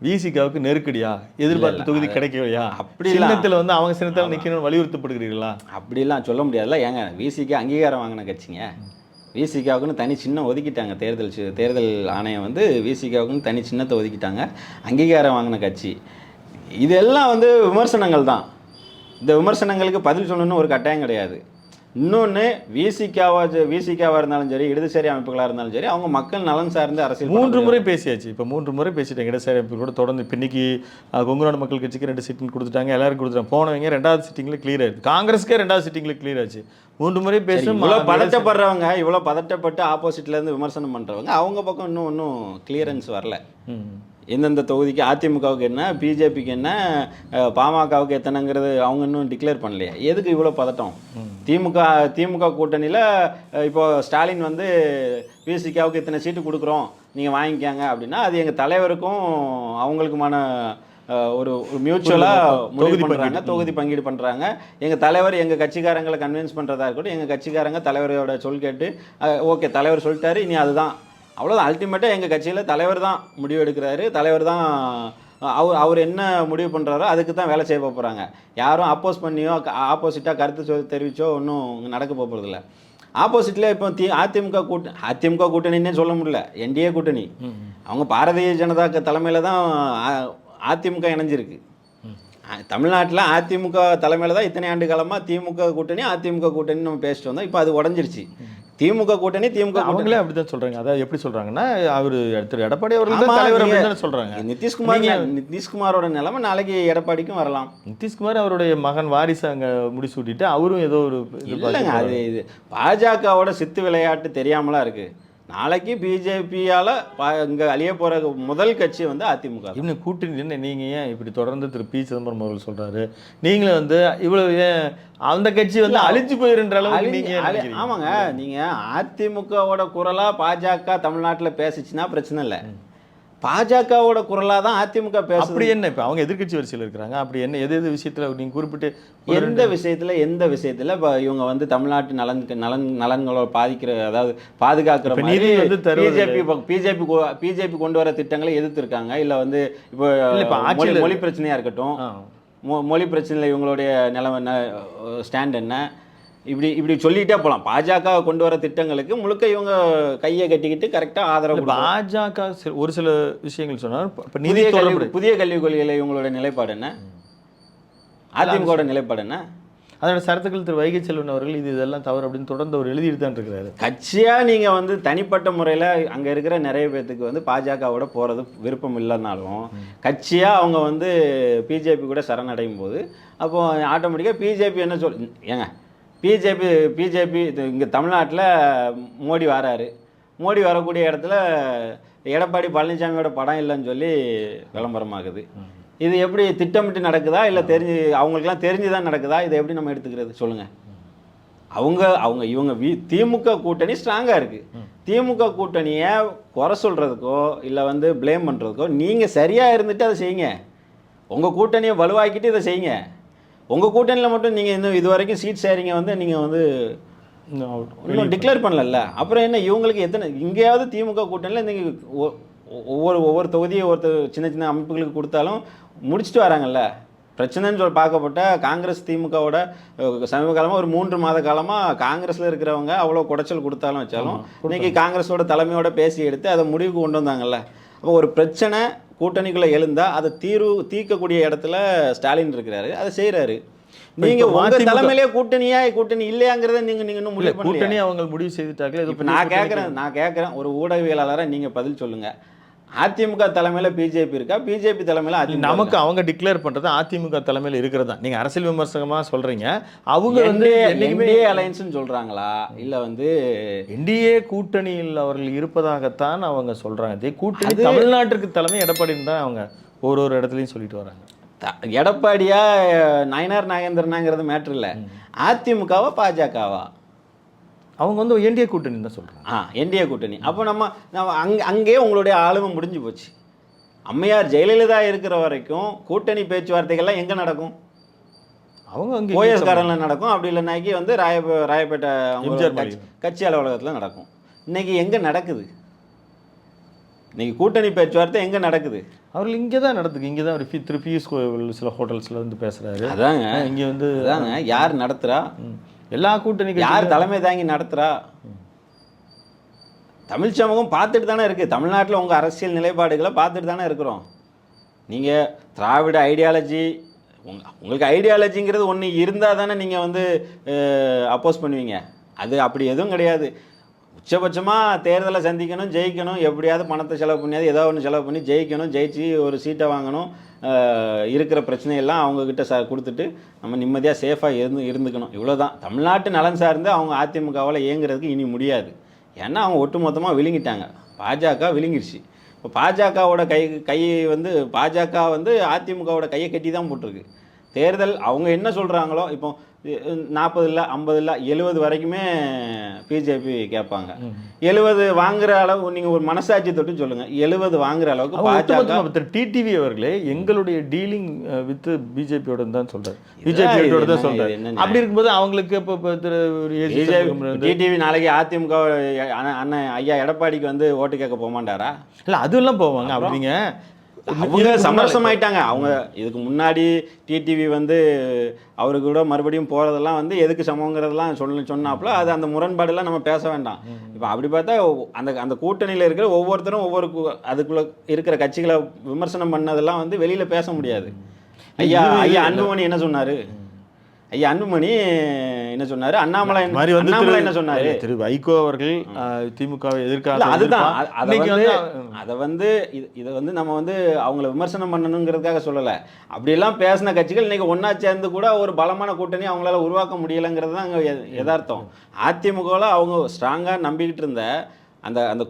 விசிகாவுக்கு நெருக்கடியா, எதிர்பார்த்த தொகுதி கிடைக்கலையா, அப்படி சின்னத்தில் வந்து அவங்க சின்னத்தில் நிற்கணும்னு வலியுறுத்தப்படுகிறீர்களா? அப்படிலாம் சொல்ல முடியாதுல்ல. ஏங்க விசிகா அங்கீகாரம் வாங்கின கட்சிங்க, விசிகாவுக்குன்னு தனி சின்னம் ஒதுக்கிட்டாங்க. தேர்தல் ஆணையம் வந்து விசிகாவுக்குன்னு தனி சின்னத்தை ஒதுக்கிட்டாங்க, அங்கீகாரம் வாங்கின கட்சி. இதெல்லாம் வந்து விமர்சனங்கள் தான். இந்த விமர்சனங்களுக்கு பதில் சொல்லணும்னு ஒரு கட்டாயம் கிடையாது. இன்னொன்று விசிகாவாக இருந்தாலும் சரி, இடதுசாரி அமைப்புகளாக இருந்தாலும் சரி, அவங்க மக்கள் நலன் சார்ந்து அரசியல் 3 முறை பேசியாச்சு. இப்போ 3 முறை பேசிட்டாங்க இடதுசாரி அமைப்புகளோட தொடர்ந்து. இப்போ இன்னைக்கு கொங்குநாடு மக்கள் கட்சிக்கு 2 சீட்டிங் கொடுத்துட்டாங்க, எல்லாரும் கொடுத்துட்டாங்க. போனவங்க 2வது சிட்டிங்கில் கிளியர் ஆயிடுது, காங்கிரஸ்க்கே 2வது சிட்டிங்கில் கிளியர் ஆச்சு. 3 முறை பேசும். இவ்வளோ பதட்டப்படுறவங்க, இவ்வளோ பதட்டப்பட்டு ஆப்போசிட்லேருந்து விமர்சனம் பண்ணுறவங்க, அவங்க பக்கம் இன்னும் கிளியரன்ஸ் வரல. எந்தெந்த தொகுதிக்கு அதிமுகவுக்கு என்ன, பிஜேபிக்கு என்ன, பாமகவுக்கு எத்தனைங்கிறது அவங்க இன்னும் டிக்ளேர் பண்ணலையா? எதுக்கு இவ்வளோ பதட்டம்? திமுக கூட்டணியில் இப்போ ஸ்டாலின் வந்து விசிகாவுக்கு இத்தனை சீட்டு கொடுக்குறோம், நீங்கள் வாங்கிக்காங்க அப்படின்னா அது எங்கள் தலைவருக்கும் அவங்களுக்குமான ஒரு மியூச்சுவலாக முடிவு பண்ணுறாங்க, தொகுதி பங்கீடு பண்ணுறாங்க. எங்கள் தலைவர் எங்கள் கட்சிக்காரங்களை கன்வின்ஸ் பண்ணுறதா இருக்கட்டும், எங்கள் கட்சிக்காரங்க தலைவரோட சொல் கேட்டு ஓகே தலைவர் சொல்லிட்டாரு இனி அதுதான், அவ்வளோதான். அல்டிமேட்டாக எங்கள் கட்சியில் தலைவர் தான் முடிவு எடுக்கிறாரு, தலைவர் தான் அவர் என்ன முடிவு பண்ணுறாரோ அதுக்கு தான் வேலை செய்ய போகிறாங்க. யாரும் அப்போஸ் பண்ணியோ ஆப்போசிட்டாக கருத்து தெரிவிச்சோ ஒன்றும் நடக்க போகிறதில்ல. ஆப்போசிட்டில் இப்போ அதிமுக கூட்டணின்னே சொல்ல முடியல, என்டிஏ கூட்டணி. அவங்க பாரதிய ஜனதா தலைமையில் தான் அதிமுக இணைஞ்சிருக்கு. தமிழ்நாட்டில் அதிமுக தலைமையில் தான் இத்தனை ஆண்டு காலமாக திமுக கூட்டணி அதிமுக கூட்டணி நம்ம பேசிட்டு வந்தோம். இப்போ அது உடஞ்சிருச்சு. திமுக கூட்டணி அவங்களே அப்படிதான் சொல்றாங்க. அதாவது எப்படி சொல்றாங்கன்னா, அவர் திரு எடப்பாடி அவர்கள் தலைவர் அப்படின்னு சொல்றாங்க. நிதிஷ்குமாரோட நிலைமை நாளைக்கு எடப்பாடிக்கும் வரலாம். நிதிஷ்குமார் அவருடைய மகன் வாரிசு அங்க முடிசூட்டிட்டு அவரும் ஏதோ ஒரு இல்லைங்க, அது இது பாஜகவோட சித்து விளையாட்டு தெரியாமலா இருக்கு. நாளைக்கு பிஜேபியால் இங்கே அழிய போகிற முதல் கட்சி வந்து அதிமுக. இன்னும் கூட்டணி என்ன? நீங்கள் ஏன் இப்படி தொடர்ந்து திரு பி சிதம்பரம் அவர்கள் சொல்கிறாரு, நீங்களும் வந்து இவ்வளவு ஏன் அந்த கட்சி வந்து அழிஞ்சு போயிருன்ற அளவுக்கு நீங்கள்? ஆமாங்க, நீங்கள் அதிமுகவோட குரலாக பாஜக தமிழ்நாட்டில் பேசிச்சுன்னா பிரச்சனை இல்லை. பாஜகவோட குரலாக தான் அதிமுக பேசும். அப்படி என்ன இப்போ அவங்க எதிர்கட்சி வரிசையில் இருக்கிறாங்க, அப்படி என்ன எது விஷயத்தில் நீங்கள் குறிப்பிட்டு எந்த விஷயத்தில் இப்போ இவங்க வந்து தமிழ்நாட்டு நலன்களோட அதாவது பாதுகாக்கிற நீதி வந்து பிஜேபி கொண்டு வர திட்டங்களை எதிர்த்துருக்காங்க. இல்லை வந்து இப்போ மொழி பிரச்சனையாக இருக்கட்டும், மொழி பிரச்சனையில் இவங்களுடைய நிலைமை ஸ்டாண்ட் என்ன, இப்படி சொல்லிட்டே போகலாம். பாஜக கொண்டு வர திட்டங்களுக்கு முழுக்க இவங்க கையை கட்டிக்கிட்டு கரெக்டாக ஆதரவு. பாஜக ஒரு சில விஷயங்கள் சொன்னார். இப்போ புதிய கல்விக் கொள்கையில் இவங்களோட நிலைப்பாடு என்ன, அதிமுகவோட நிலைப்பாடு என்ன? அதோட சரத்துக்கள் திரு வைகை செல்வன் அவர்கள் இதெல்லாம் தவறு அப்படின்னு தொடர்ந்து அவர் எழுதிட்டு தான் இருக்கிறாரு. கட்சியாக நீங்கள் வந்து தனிப்பட்ட முறையில் அங்கே இருக்கிற நிறைய பேர்த்துக்கு வந்து பாஜகவோட போகிறது விருப்பம் இல்லைனாலும், கட்சியாக அவங்க வந்து பிஜேபி கூட சரணடையும் போது அப்போது ஆட்டோமேட்டிக்காக பிஜேபி என்ன ஏங்க பிஜேபி இங்கே தமிழ்நாட்டில் மோடி வராரு, மோடி வரக்கூடிய இடத்துல எடப்பாடி பழனிசாமியோட படம் இல்லைன்னு சொல்லி விளம்பரமாகுது. இது எப்படி திட்டமிட்டு நடக்குதா, இல்லை அவங்களுக்குலாம் தெரிஞ்சு தான் நடக்குதா? இதை எப்படி நம்ம எடுத்துக்கிறது சொல்லுங்கள்? இவங்க திமுக கூட்டணி ஸ்ட்ராங்காக இருக்குது. திமுக கூட்டணியை குறை சொல்கிறதுக்கோ இல்லை வந்து ப்ளேம் பண்ணுறதுக்கோ நீங்கள் சரியாக இருந்துட்டு அதை செய்யுங்க. உங்கள் கூட்டணியை வலுவாக்கிட்டு இதை செய்யுங்க. உங்கள் கூட்டணியில் மட்டும் நீங்கள் இன்னும் இது வரைக்கும் சீட் ஷேரிங்கை வந்து நீங்கள் வந்து இன்னும் டிக்ளேர் பண்ணல. அப்புறம் என்ன இவங்களுக்கு எத்தனை இங்கேயாவது திமுக கூட்டணியில் நீங்கள் ஒவ்வொரு தொகுதியை சின்ன சின்ன அமைப்புகளுக்கு கொடுத்தாலும் முடிச்சுட்டு வராங்கல்ல. பிரச்சனைன்னு பார்க்கப்பட்ட காங்கிரஸ் திமுகவோட சமீப காலமாக ஒரு 3 மாத காலமாக காங்கிரஸில் இருக்கிறவங்க அவ்வளோ குடைச்சல் கொடுத்தாலும் வச்சாலும் இன்னைக்கு காங்கிரஸோட தலைமையோட பேசி எடுத்து அதை முடிவுக்கு கொண்டு வந்தாங்கல்ல. அப்போ ஒரு பிரச்சனை கூட்டணிக்குள்ளே எழுந்தால் அதை தீர்க்கக்கூடிய இடத்துல ஸ்டாலின் இருக்கிறாரு, அதை செய்கிறாரு. நீங்க உங்க தலைமையிலே கூட்டணி இல்லையாங்கிறத நீங்க இன்னும் முடிவு பண்ணல. கூட்டணி அவங்க முடிவு செய்துட்டாங்களே. இப்போ நான் கேட்குறேன் ஒரு ஊடகவியலாளரை நீங்க பதில் சொல்லுங்க. அதிமுக தலைமையில பிஜேபி இருக்கா, பிஜேபி தலைமையில அதிமுக? நமக்கு அவங்க டிக்ளேர் பண்றது அதிமுக தலைமையில இருக்கிறதா நீங்க அரசியல் விமர்சகமா சொல்றீங்க. அவங்க வந்து என்டிஏ அலையன்ஸ்னு சொல்றாங்களா இல்ல வந்து என்டிஏ கூட்டணியில் அவர்கள் இருப்பதாகத்தான் அவங்க சொல்றாங்க. கூட்டணி தமிழ்நாட்டிற்கு தலைமை எடப்பாடி தான் அவங்க ஒரு இடத்துலையும் சொல்லிட்டு வராங்க. எடப்பாடியா நயனார் நாகேந்திரனாங்கிறது மேட்ரு இல்லை. அதிமுகவா பாஜகவா? அவங்க வந்து என்டிஏ கூட்டணி தான் சொல்கிறாங்க. என்டிஏ கூட்டணி. அப்போ நம்ம அங்கேயே உங்களுடைய ஆளுமை முடிஞ்சு போச்சு. அம்மையார் ஜெயலலிதா இருக்கிற வரைக்கும் கூட்டணி பேச்சுவார்த்தைகள்லாம் எங்கே நடக்கும்? அவங்க அங்கே ஓஎஸ்காரனில் நடக்கும். அப்படி இல்லைனாக்கி வந்து ராயப்பேட்டை கட்சி அலுவலகத்தில் நடக்கும். இன்னைக்கு எங்கே நடக்குது? இன்னைக்கு கூட்டணி பேச்சுவார்த்தை எங்கே நடக்குது? அவர்கள் இங்கே தான் நடக்குது. இங்கே தான் திரு பியூஷ் கோயல் சில ஹோட்டல்ஸில் வந்து பேசுகிறாரு. அதாங்க இங்கே வந்து அதாங்க யார் நடத்துகிறா? எல்லா கூட்டணிக்கும் யார் தலைமை தாங்கி நடத்துகிறா? தமிழ் சமூகம் பார்த்துட்டு தானே இருக்குது. தமிழ்நாட்டில் உங்கள் அரசியல் நிலைப்பாடுகளை பார்த்துட்டு தானே இருக்கிறோம். நீங்கள் திராவிட ஐடியாலஜி உங்களுக்கு ஐடியாலஜிங்கிறது ஒன்று இருந்தால் தானே நீங்கள் வந்து அப்போஸ் பண்ணுவீங்க. அது அப்படி எதுவும் கிடையாது. உச்சபட்சமாக தேர்தலை சந்திக்கணும், ஜெயிக்கணும், எப்படியாவது பணத்தை செலவு பண்ணியாவது ஏதோ ஒன்று செலவு பண்ணி ஜெயிக்கணும், ஜெயிச்சு ஒரு சீட்டை வாங்கணும், இருக்கிற பிரச்சனையெல்லாம் அவங்கக்கிட்ட கொடுத்துட்டு நம்ம நிம்மதியாக சேஃபாக இருந்துக்கணும். இவ்வளோதான். தமிழ்நாட்டு நலன் சார்ந்து அவங்க அதிமுகவால் இயங்குறதுக்கு இனி முடியாது. ஏன்னா அவங்க ஒட்டுமொத்தமாக விழுங்கிட்டாங்க. பாஜக விழுங்கிருச்சு. இப்போ பாஜகவோட கை வந்து பாஜக வந்து அதிமுகவோட கையை கட்டி தான் போட்டிருக்கு. தேர்தல் அவங்க என்ன சொல்கிறாங்களோ, இப்போ 40 இல்லை 50 இல்லை 70 வரைக்குமே பிஜேபி கேட்பாங்க. 70 வாங்குற அளவு நீங்கள் ஒரு மனசாட்சி தொட்டு சொல்லுங்கள். 70 வாங்குற அளவுக்கு பாஜக டிடிவி அவர்களே எங்களுடைய டீலிங் வித் பிஜேபியோட தான் சொல்கிறார். பிஜேபியோட தான் சொல்கிறார். அப்படி இருக்கும்போது அவங்களுக்கு இப்போ டிடிவி நாளைக்கு அதிமுக அண்ணன் ஐயா எடப்பாடிக்கு வந்து ஓட்டு கேட்க போக மாட்டாரா? இல்லை அதுவெல்லாம் போவாங்க. அப்படிங்க அவங்க சமரசம் ஆயிட்டாங்க. அவங்க இதுக்கு முன்னாடி டிடிவி வந்து அவருக்கு கூட மறுபடியும் போகிறதெல்லாம் வந்து எதுக்கு சமங்கிறதெல்லாம் சொன்னாப்புல அது அந்த முரண்பாடெல்லாம் நம்ம பேச வேண்டாம். இப்போ அப்படி பார்த்தா அந்த கூட்டணியில் இருக்கிற ஒவ்வொருத்தரும் அதுக்குள்ளே இருக்கிற கட்சிகளை விமர்சனம் பண்ணதெல்லாம் வந்து வெளியில் பேச முடியாது. ஐயா அன்புமணி என்ன சொன்னார்? ஐயா அன்புமணி என்ன சொன்னாரு? அண்ணாமலை என்ன சொன்னாரு? திரு வைகோ அவர்கள் திமுகவை எதிர்க்காத அதுதான். அதை வந்து இதை வந்து நம்ம வந்து அவங்கள விமர்சனம் பண்ணணுங்கிறதுக்காக சொல்லலை. அப்படியெல்லாம் பேசின கட்சிகள் இன்னைக்கு ஒன்றா சேர்ந்து கூட ஒரு பலமான கூட்டணி அவங்களால உருவாக்க முடியலைங்கிறது தான் அங்கே யதார்த்தம். அதிமுகவில் அவங்க ஸ்ட்ராங்காக நம்பிக்கிட்டு இருந்த அந்த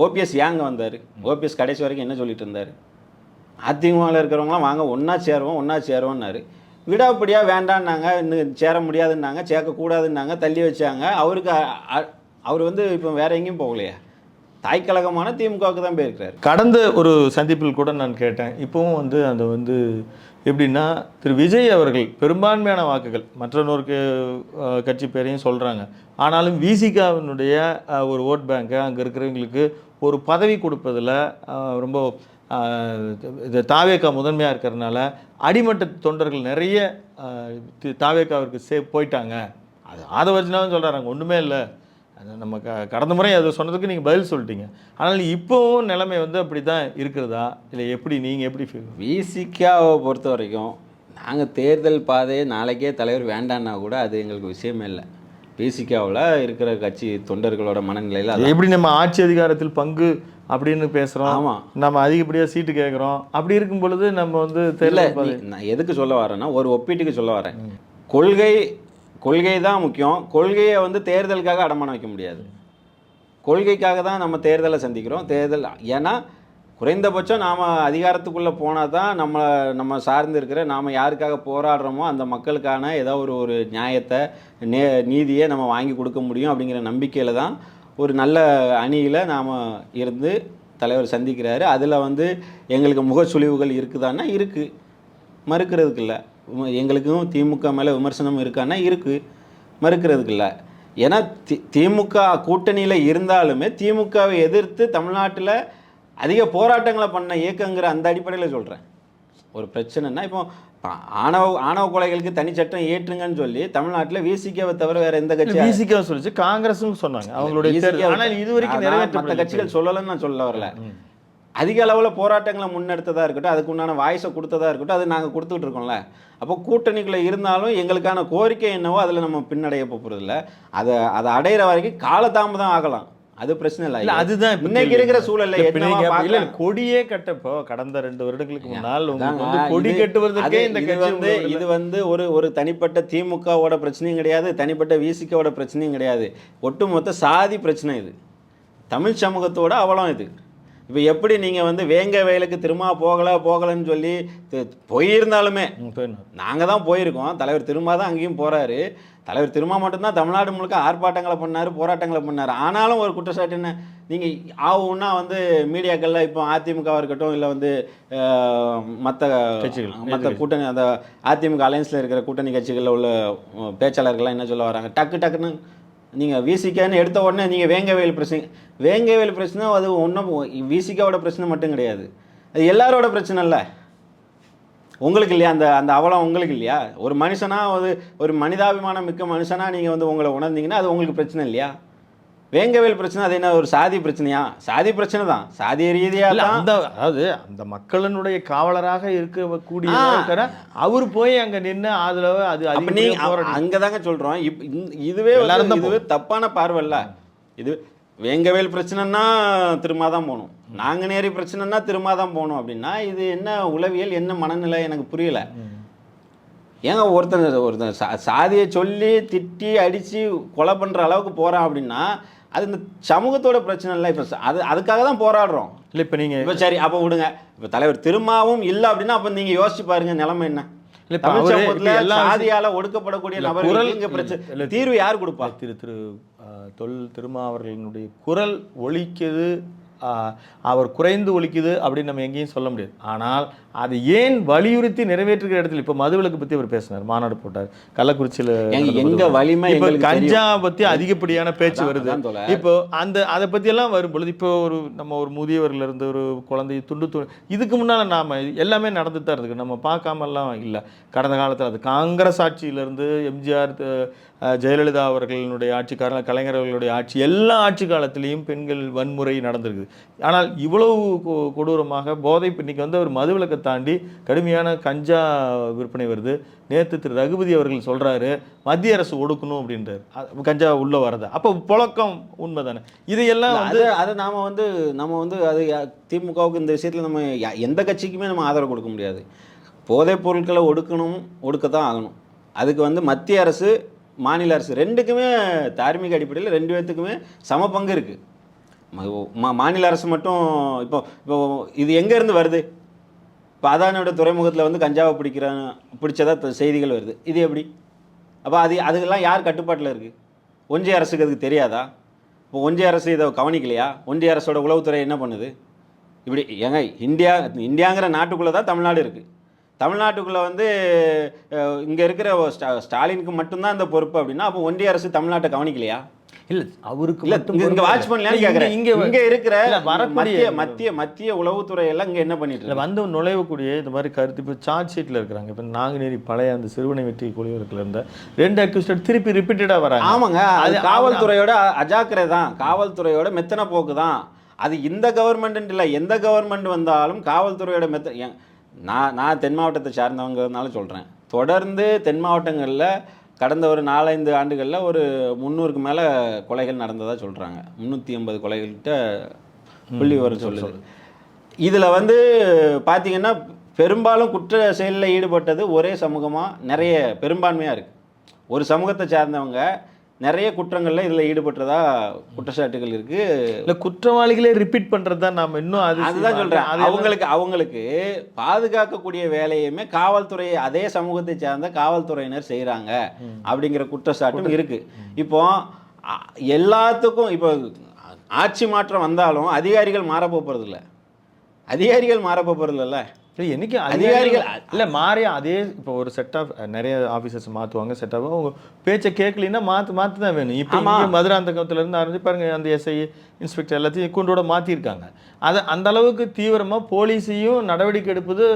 ஓபிஎஸ் ஏங்க வந்தார்? ஓபிஎஸ் கடைசி வரைக்கும் என்ன சொல்லிட்டு இருந்தார்? அதிமுகவில் இருக்கிறவங்களாம் வாங்க ஒன்றா சேருவோம்னாரு. விடாப்படியாக வேண்டான்னாங்க, இன்னும் சேர முடியாதுன்னாங்க, சேர்க்கக்கூடாதுன்னாங்க, தள்ளி வச்சாங்க. அவர் வந்து இப்போ வேற எங்கேயும் போகலையா? தாய்க்கழகமான திமுகவுக்கு தான் போயிருக்கிறார். கடந்த ஒரு சந்திப்பில் கூட நான் கேட்டேன். இப்போவும் வந்து அந்த வந்து எப்படின்னா திரு விஜய் அவர்கள் பெரும்பான்மையான வாக்குகள் மற்றொரு கட்சி பேரையும் சொல்கிறாங்க. ஆனாலும் விசிகாவினுடைய ஒரு ஓட் பேங்கை அங்கே இருக்கிறவங்களுக்கு ஒரு பதவி கொடுப்பதில் ரொம்ப இது தாவேக்கா முதன்மையாக இருக்கிறதுனால அடிமட்ட தொண்டர்கள் நிறைய தாவேக்காவிற்கு போயிட்டாங்க. அதை வச்சுனாலும் சொல்கிறாங்க. ஒன்றுமே இல்லை, நம்ம கடந்த முறை அதை சொன்னதுக்கு நீங்கள் பதில் சொல்லிட்டீங்க. ஆனால் இப்போவும் நிலைமை வந்து அப்படி தான் இருக்கிறதா இல்லை எப்படி? நீங்கள் எப்படி ஃபீல்? விசிகாவை பொறுத்த வரைக்கும் நாங்கள் தேர்தல் பாதையை நாளைக்கே தலைவர் வேண்டான்னா கூட அது எங்களுக்கு விஷயமே இல்லை. விசிகாவில் இருக்கிற கட்சி தொண்டர்களோட மனநிலையில் எப்படி நம்ம ஆட்சி அதிகாரத்தில் பங்கு அப்படின்னு பேசுகிறோம். ஆமாம், நம்ம அதிகப்படியாக சீட்டு கேட்குறோம். அப்படி இருக்கும் பொழுது நம்ம வந்து நான் எதுக்கு சொல்ல வரேன்னா ஒரு ஒப்பீட்டுக்கு சொல்ல வரேன். கொள்கை தான் முக்கியம். கொள்கையை வந்து தேர்தலுக்காக அடமானம் வைக்க முடியாது. கொள்கைக்காக தான் நம்ம தேர்தலை சந்திக்கிறோம். ஏன்னா குறைந்தபட்சம் நாம் அதிகாரத்துக்குள்ளே போனால் தான் நம்ம சார்ந்து இருக்கிற நாம் யாருக்காக போராடுறோமோ அந்த மக்களுக்கான ஏதோ ஒரு நியாயத்தை நீதியை நம்ம வாங்கி கொடுக்க முடியும் அப்படிங்கிற நம்பிக்கையில் தான் ஒரு நல்ல அணியில் நாம் இருந்து தலைவர் சந்திக்கிறாரு. அதில் வந்து எங்களுக்கு முகச்சுழிவுகள் இருக்குதான்னா இருக்குது, மறுக்கிறதுக்கு இல்லை. எங்களுக்கும் திமுக மேலே விமர்சனம் இருக்கான்னா இருக்குது, மறுக்கிறதுக்கு இல்லை. ஏன்னா திமுக கூட்டணியில் இருந்தாலுமே திமுகவை எதிர்த்து தமிழ்நாட்டில் அதிக போராட்டங்களை பண்ண இயக்கங்கிற அந்த அடிப்படையில் சொல்கிறேன். ஒரு பிரச்சனைனா இப்போ ஆணவ கொலைகளுக்கு தனி சட்டம் ஏற்றுங்கன்னு சொல்லி தமிழ்நாட்டில் விசிகேவை தவிர வேற எந்த கட்சி விசிகே சொல்லிச்சு, காங்கிரஸும் சொன்னாங்க அவங்களுடைய. ஆனால் இது வரைக்கும் மற்ற கட்சிகள் சொல்லலைன்னு நான் சொல்ல வரல. அதிக அளவில் போராட்டங்களை முன்னெடுத்ததாக இருக்கட்டும், அதுக்கு உண்டான வாய்ஸை கொடுத்ததாக இருக்கட்டும், அது நாங்கள் கொடுத்துட்டு இருக்கோம்ல. அப்போ கூட்டணிக்குள்ளே இருந்தாலும் எங்களுக்கான கோரிக்கை என்னவோ அதில் நம்ம பின்னடைய போகிறதில்ல. அதை அடையிற வரைக்கும் காலதாமதம் ஆகலாம், அது பிரச்சனை இல்லை. அதுதான் இன்னைக்கு இருக்கிற சூழல்ல. கொடியே கட்டப்போ கடந்த 2 வருடங்களுக்கு முன்னால் கொடி கட்டுவதற்கே இந்த கட்சி இது ஒரு தனிப்பட்ட திமுகவோட பிரச்சனையும் கிடையாது, தனிப்பட்ட விசிகோட பிரச்சனையும் கிடையாது. ஒட்டுமொத்த சாதி பிரச்சனை இது, தமிழ் சமூகத்தோட அவலம் இது. இப்போ எப்படி நீங்கள் வேங்க வயலுக்கு திரும்ப போகலைன்னு சொல்லி போயிருந்தாலுமே நாங்கள் தான் போயிருக்கோம். தலைவர் திரும்ப தான் அங்கேயும் போகிறாரு. தலைவர் திரும்ப மட்டும்தான் தமிழ்நாடு முழுக்க ஆர்ப்பாட்டங்களை பண்ணார், போராட்டங்களை பண்ணார். ஆனாலும் ஒரு குற்றச்சாட்டு என்ன, நீங்கள் ஆகுன்னா மீடியாக்களில் இப்போ அதிமுகவாக இருக்கட்டும், இல்லை மற்ற கூட்டணி அந்த அதிமுக அலையன்ஸில் இருக்கிற கூட்டணி கட்சிகளில் உள்ள பேச்சாளர்கள்லாம் என்ன சொல்ல வராங்க, டக்குன்னு நீங்கள் விசிகேன்னு எடுத்த உடனே நீங்கள் வேங்கவேல் பிரச்சனை அது ஒன்றும் விசிகாவோட பிரச்சனை மட்டும் கிடையாது, அது எல்லாரோட பிரச்சனை இல்லை. உங்களுக்கு இல்லையா அந்த அவலம், உங்களுக்கு இல்லையா? ஒரு மனுஷனாக ஒரு மனிதாபிமானம் மிக்க மனுஷனாக நீங்கள் உங்களை உணர்ந்தீங்கன்னா அது உங்களுக்கு பிரச்சனை இல்லையா? வேங்கவேல் பிரச்சனை அது என்ன ஒரு சாதி பிரச்சனையா? சாதி பிரச்சனை தான், சாதிய ரீதியாக அதாவது அந்த மக்களினுடைய காவலராக இருக்கக்கூடிய அவர் போய் அங்கே நின்று ஆதரவு அது அங்கே தாங்க சொல்கிறோம். இதுவே தப்பான பார்வை இல்லை. இது வேங்கவேல் பிரச்சனைனா திரும்ப தான் போகணும், நாங்குநேரி பிரச்சனைனா திரும்ப தான் போகணும் அப்படின்னா இது என்ன உளவியல், என்ன மனநிலை எனக்கு புரியல. ஏங்க ஒருத்தன் சாதியை சொல்லி திட்டி அடித்து கொலை பண்ணுற அளவுக்கு போகிறான் அப்படின்னா அது இந்த சமூகத்தோட பிரச்சனை இல்லை. இப்போ அதுக்காக தான் போராடுறோம் இல்லை. இப்போ நீங்கள் இப்போ சரி அப்போ விடுங்க, இப்போ தலைவர் திரும்பவும் இல்லை அப்படின்னா அப்போ நீங்கள் யோசிச்சு பாருங்க நிலைமை என்ன. தமிழ் சமூகத்தில் சாதியால் ஒடுக்கப்படக்கூடிய நபர்களுக்கு பிரச்சனை தீர்வு யார் கொடுப்பா? தொல் திருமாவர்களினுடைய குரல் ஒலிக்குது, அவர் குறைந்து ஒலிக்குது அப்படின்னு நம்ம எங்கேயும் சொல்ல முடியாது. ஆனால் அது ஏன் வலியுறுத்தி நிறைவேற்றுகிற இடத்துல இப்போ மதுவிலக்கு பற்றி அவர் பேசினார், மாநாடு போட்டார் கள்ளக்குறிச்சியில். எங்க வலிமை இப்போ கஞ்சா பற்றி அதிகப்படியான பேச்சு வருது. இப்போ அதை பற்றியெல்லாம் வரும்பொழுது இப்போ நம்ம ஒரு முதியவர்லேருந்து ஒரு குழந்தை துண்டு இதுக்கு முன்னால் நாம் எல்லாமே நடந்துட்டு தான் இருக்குது, நம்ம பார்க்காமலாம் இல்லை. கடந்த காலத்தில் அது காங்கிரஸ் ஆட்சியிலேருந்து எம்ஜிஆர் ஜெயலலிதா அவர்களுடைய ஆட்சி, கலைஞர் அவர்களுடைய ஆட்சி, எல்லா ஆட்சி காலத்திலையும் பெண்கள் வன்முறை நடந்திருக்குது. ஆனால் இவ்வளவு கொடூரமாக போதை இன்னைக்கு ஒரு மதுவிலக்கை தாண்டி கடுமையான கஞ்சா விற்பனை வருது. நேற்று திரு ரகுபதி அவர்கள் சொல்கிறாரு மத்திய அரசு ஒடுக்கணும் அப்படின்றார் கஞ்சா உள்ளே வரதை. அப்போ புழக்கம் உண்மை தானே? இதையெல்லாம் அது நம்ம அது திமுகவுக்கு இந்த விஷயத்தில் நம்ம எந்த கட்சிக்குமே நம்ம ஆதரவு கொடுக்க முடியாது. போதைப் பொருட்களை ஒடுக்கத்தான் ஆகணும். அதுக்கு மத்திய அரசு மாநில அரசு ரெண்டுக்குமே தார்மீக அடிப்படையில் 2 பேர்த்துக்குமே சம பங்கு இருக்குது. மாநில அரசு மட்டும் இப்போ இது எங்கேருந்து வருது? இப்போ அதானோட துறைமுகத்தில் கஞ்சாவை பிடிச்சதா செய்திகள் வருது. இது எப்படி? அப்போ அதுக்கெல்லாம் யார் கட்டுப்பாட்டில் இருக்குது? ஒன்றிய அரசுக்கு அதுக்கு தெரியாதா? இப்போ ஒன்றிய அரசு இதை கவனிக்கலையா? ஒன்றிய அரசோட உளவுத்துறை என்ன பண்ணுது? இப்படி ஏங்க இந்தியாங்கிற நாட்டுக்குள்ளே தான் தமிழ்நாடு இருக்குது. தமிழ்நாட்டுக்குள்ளே இங்கே இருக்கிற ஸ்டாலினுக்கு மட்டும்தான் அந்த பொறுப்பு அப்படின்னா அப்போ ஒன்றிய அரசு தமிழ்நாட்டை கவனிக்கலையா? இல்லை அவருக்கு இங்கே வாட்ச் பண்ணலையான்னு கேட்குறேன். இங்கே இருக்கிற மத்திய உளவுத்துறை எல்லாம் இங்கே என்ன பண்ணிட்டு இல்லை நுழையக்கூடிய இந்த மாதிரி கருத்து இப்போ சார்ஜ் ஷீட்டில் இருக்கிறாங்க. இப்போ நாங்குநேரி பழைய அந்த சிறுவனை வெற்றி குழுவிற்குள்ள இருந்த 2 அக்யூஸ்ட் திருப்பி ரிப்பீட்டடாக வராங்க. ஆமாங்க, அது காவல்துறையோட அஜாக்கிரதை தான், காவல்துறையோட மெத்தனை போக்கு தான். அது இந்த கவர்மெண்ட் இல்லை, எந்த கவர்மெண்ட் வந்தாலும் காவல்துறையோட நான் தென் மாவட்டத்தை சார்ந்தவங்கிறதுனால சொல்கிறேன். தொடர்ந்து தென் மாவட்டங்களில் கடந்த ஒரு 4-5 ஆண்டுகளில் ஒரு 300க்கு மேலே கொலைகள் நடந்ததாக சொல்கிறாங்க. 380 கொலைகள்கிட்ட புள்ளி விவரம் சொல்லுது. இதில் பார்த்திங்கன்னா பெரும்பாலும் குற்ற செயலில் ஈடுபட்டது ஒரே சமூகமாக நிறைய பெரும்பான்மையாக இருக்குது. ஒரு சமூகத்தை சார்ந்தவங்க நிறைய குற்றங்களில் இதில் ஈடுபட்டதா குற்றச்சாட்டுகள் இருக்குது. இல்லை குற்றவாளிகளே ரிப்பீட் பண்ணுறது தான் நாம் இன்னும் அதுதான் சொல்கிறேன். அவங்களுக்கு பாதுகாக்கக்கூடிய வேலையுமே காவல்துறை அதே சமூகத்தை சார்ந்த காவல்துறையினர் செய்கிறாங்க அப்படிங்கிற குற்றச்சாட்டும் இருக்குது. இப்போ எல்லாத்துக்கும் இப்போ ஆட்சி மாற்றம் வந்தாலும் அதிகாரிகள் மாறப்போகிறதில்ல. என்னைக்கு அதிகாரிகள் இல்லை மாறி அதே இப்போ ஒரு செட் ஆஃப் நிறைய ஆஃபீஸர்ஸ் மாற்றுவாங்க செட் ஆஃப் அவங்க பேச்சை கேட்கலன்னா மாற்று தான் வேணும். இப்போ மதுராந்தகத்துலேருந்து ஆரம்பிச்சு பாருங்க அந்த எஸ்ஐ இன்ஸ்பெக்டர் எல்லாத்தையும் கொண்டோட மாற்றிருக்காங்க. அதை அந்த அளவுக்கு தீவிரமாக போலீஸையும் நடவடிக்கை எடுப்பது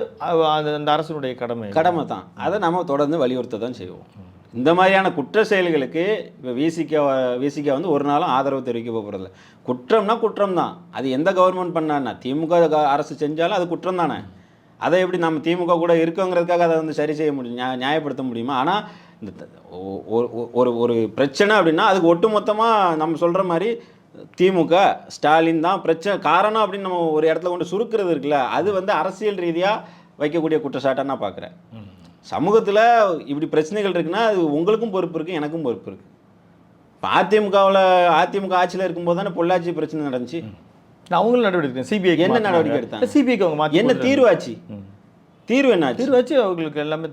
அந்த அரசனுடைய கடமை தான். அதை நம்ம தொடர்ந்து வலியுறுத்த தான் செய்வோம். இந்த மாதிரியான குற்ற செயல்களுக்கு இப்போ விசிக வந்து ஒரு நாளும் ஆதரவு தெரிவிக்க போகிறதில்ல. குற்றம்னா குற்றம் தான். அது எந்த கவர்மெண்ட் பண்ணான்னா திமுக அரசு செஞ்சாலும் அது குற்றம் தானே. அதை எப்படி நம்ம திமுக கூட இருக்கோங்கிறதுக்காக அதை வந்து சரி செய்ய முடியும், நியாயப்படுத்த முடியுமா? ஆனால் இந்த ஒரு பிரச்சனை அப்படின்னா அதுக்கு ஒட்டுமொத்தமாக நம்ம சொல்கிற மாதிரி திமுக ஸ்டாலின் தான் பிரச்சனை காரணம் அப்படின்னு நம்ம ஒரு இடத்துல கொண்டு சுருக்கிறது இருக்குல்ல, அது வந்து அரசியல் ரீதியாக வைக்கக்கூடிய குற்றச்சாட்டாக நான் பார்க்குறேன். சமூகத்தில் இப்படி பிரச்சனைகள் இருக்குன்னா அது உங்களுக்கும் பொறுப்பு இருக்குது, எனக்கும் பொறுப்பு இருக்குது. இப்போ அதிமுக ஆட்சியில் இருக்கும்போது தானே பொள்ளாச்சி பிரச்சனை நடந்துச்சு. அவங்களும் நடவடிக்கை சிபிஐ என்ன நடவடிக்கை எடுத்தாங்க? சிபிஐக்கு அவங்க என்ன தீர்வாச்சு? தீர்வு என்ன தீர்வாச்சு? அவங்களுக்கு எல்லாமே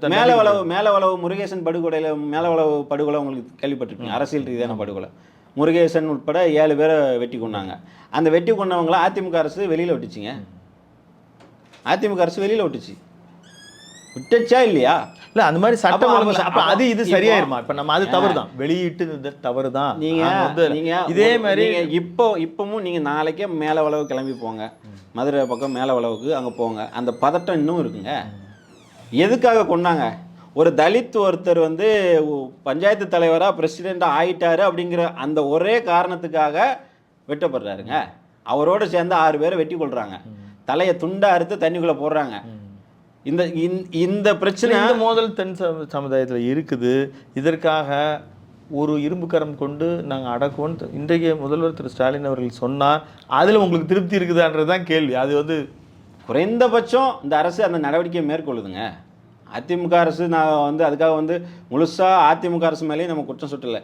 மேலவளவு முருகேசன் படுகொலையில் மேலவளவு படுகொலை உங்களுக்கு கேள்விப்பட்டிருப்பீங்க. அரசியல் ரீதியான படுகொலை. முருகேசன் உட்பட 7 பேரை வெட்டி கொண்டாங்க. அந்த வெட்டி கொண்டவங்களை அதிமுக அரசு வெளியில் விட்டுச்சுங்க. அதிமுக அரசு வெளியில் விட்டுச்சு. விட்டுச்சா இல்லையா? இல்லை அந்த மாதிரி சட்டம் அது இது சரியாயிருமா? இப்போ நம்ம அது தவறு தான், வெளியிட்டு தவறு தான். நீங்கள் இதே மாதிரி இப்போவும் நீங்கள் நாளைக்கே மேலவளவு கிளம்பி போங்க, மதுரை பக்கம் மேலவளவுக்கு அங்கே போங்க, அந்த பதட்டம் இன்னும் இருக்குங்க. எதுக்காக கொண்டாங்க? ஒரு தலித் ஒருத்தர் வந்து பஞ்சாயத்து தலைவராக பிரசிடெண்ட்டாக ஆயிட்டாரு அப்படிங்கிற அந்த ஒரே காரணத்துக்காக வெட்டப்படுறாருங்க. அவரோடு சேர்ந்து 6 பேரை வெட்டி கொள்றாங்க, தலையை துண்டா அறுத்து தண்ணிக்குள்ளே போடுறாங்க. இந்த பிரச்சனை மோதல் தென் சமுதாயத்தில் இருக்குது. இதற்காக ஒரு இரும்புக்கரம் கொண்டு நாங்கள் அடக்குவோம் இன்றைய முதல்வர் திரு ஸ்டாலின் அவர்கள் சொன்னார். அதில் உங்களுக்கு திருப்தி இருக்குதான்றது தான் கேள்வி. அது வந்து குறைந்தபட்சம் இந்த அரசு அந்த நடவடிக்கையை மேற்கொள்ளுதுங்க. அதிமுக அரசு நான் வந்து அதுக்காக வந்து முழுசாக அதிமுக அரசு மேலேயும் நம்ம குற்றம் சுட்டலை.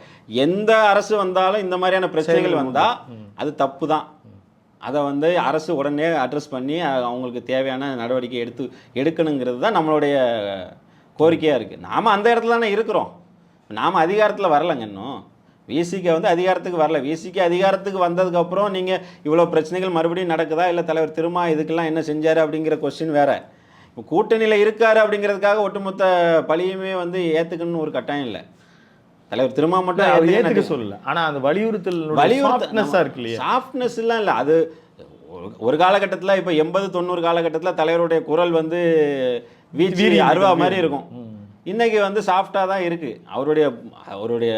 எந்த அரசு வந்தாலும் இந்த மாதிரியான பிரச்சனைகள் வந்தால் அது தப்பு தான். அதை வந்து அரசு உடனே அட்ரஸ் பண்ணி அவங்களுக்கு தேவையான நடவடிக்கை எடுக்கணுங்கிறது தான் நம்மளுடைய கோரிக்கையாக இருக்குது. நாம் அந்த இடத்துல தானே இருக்கிறோம். நாம் அதிகாரத்தில் வரலைங்க. இன்னும் விசிக்கு வந்து அதிகாரத்துக்கு வரல. விசிக்கு அதிகாரத்துக்கு வந்ததுக்கப்புறம் நீங்கள் இவ்வளோ பிரச்சனைகள் மறுபடியும் நடக்குதா, இல்லை தலைவர் திரும்ப இதுக்கெல்லாம் என்ன செஞ்சார் அப்படிங்கிற கொஸ்டின் வேறு. இப்போ கூட்டணியில் இருக்காரு அப்படிங்கிறதுக்காக ஒட்டுமொத்த பழியுமே வந்து ஏற்றுக்கணும்னு ஒரு கட்டாயம் இல்லை. தலைவர் திரும்ப மட்டும் ஏற்றுக்க சொல்லல. ஆனால் அந்த சாஃப்ட்னஸ் எல்லாம் இல்லை. அது ஒரு காலகட்டத்தில் இப்போ 80-90 காலகட்டத்தில் தலைவருடைய குரல் வந்து வீச்சு அருவா மாதிரி இருக்கும். இன்றைக்கி வந்து சாஃப்டாக தான் இருக்குது. அவருடைய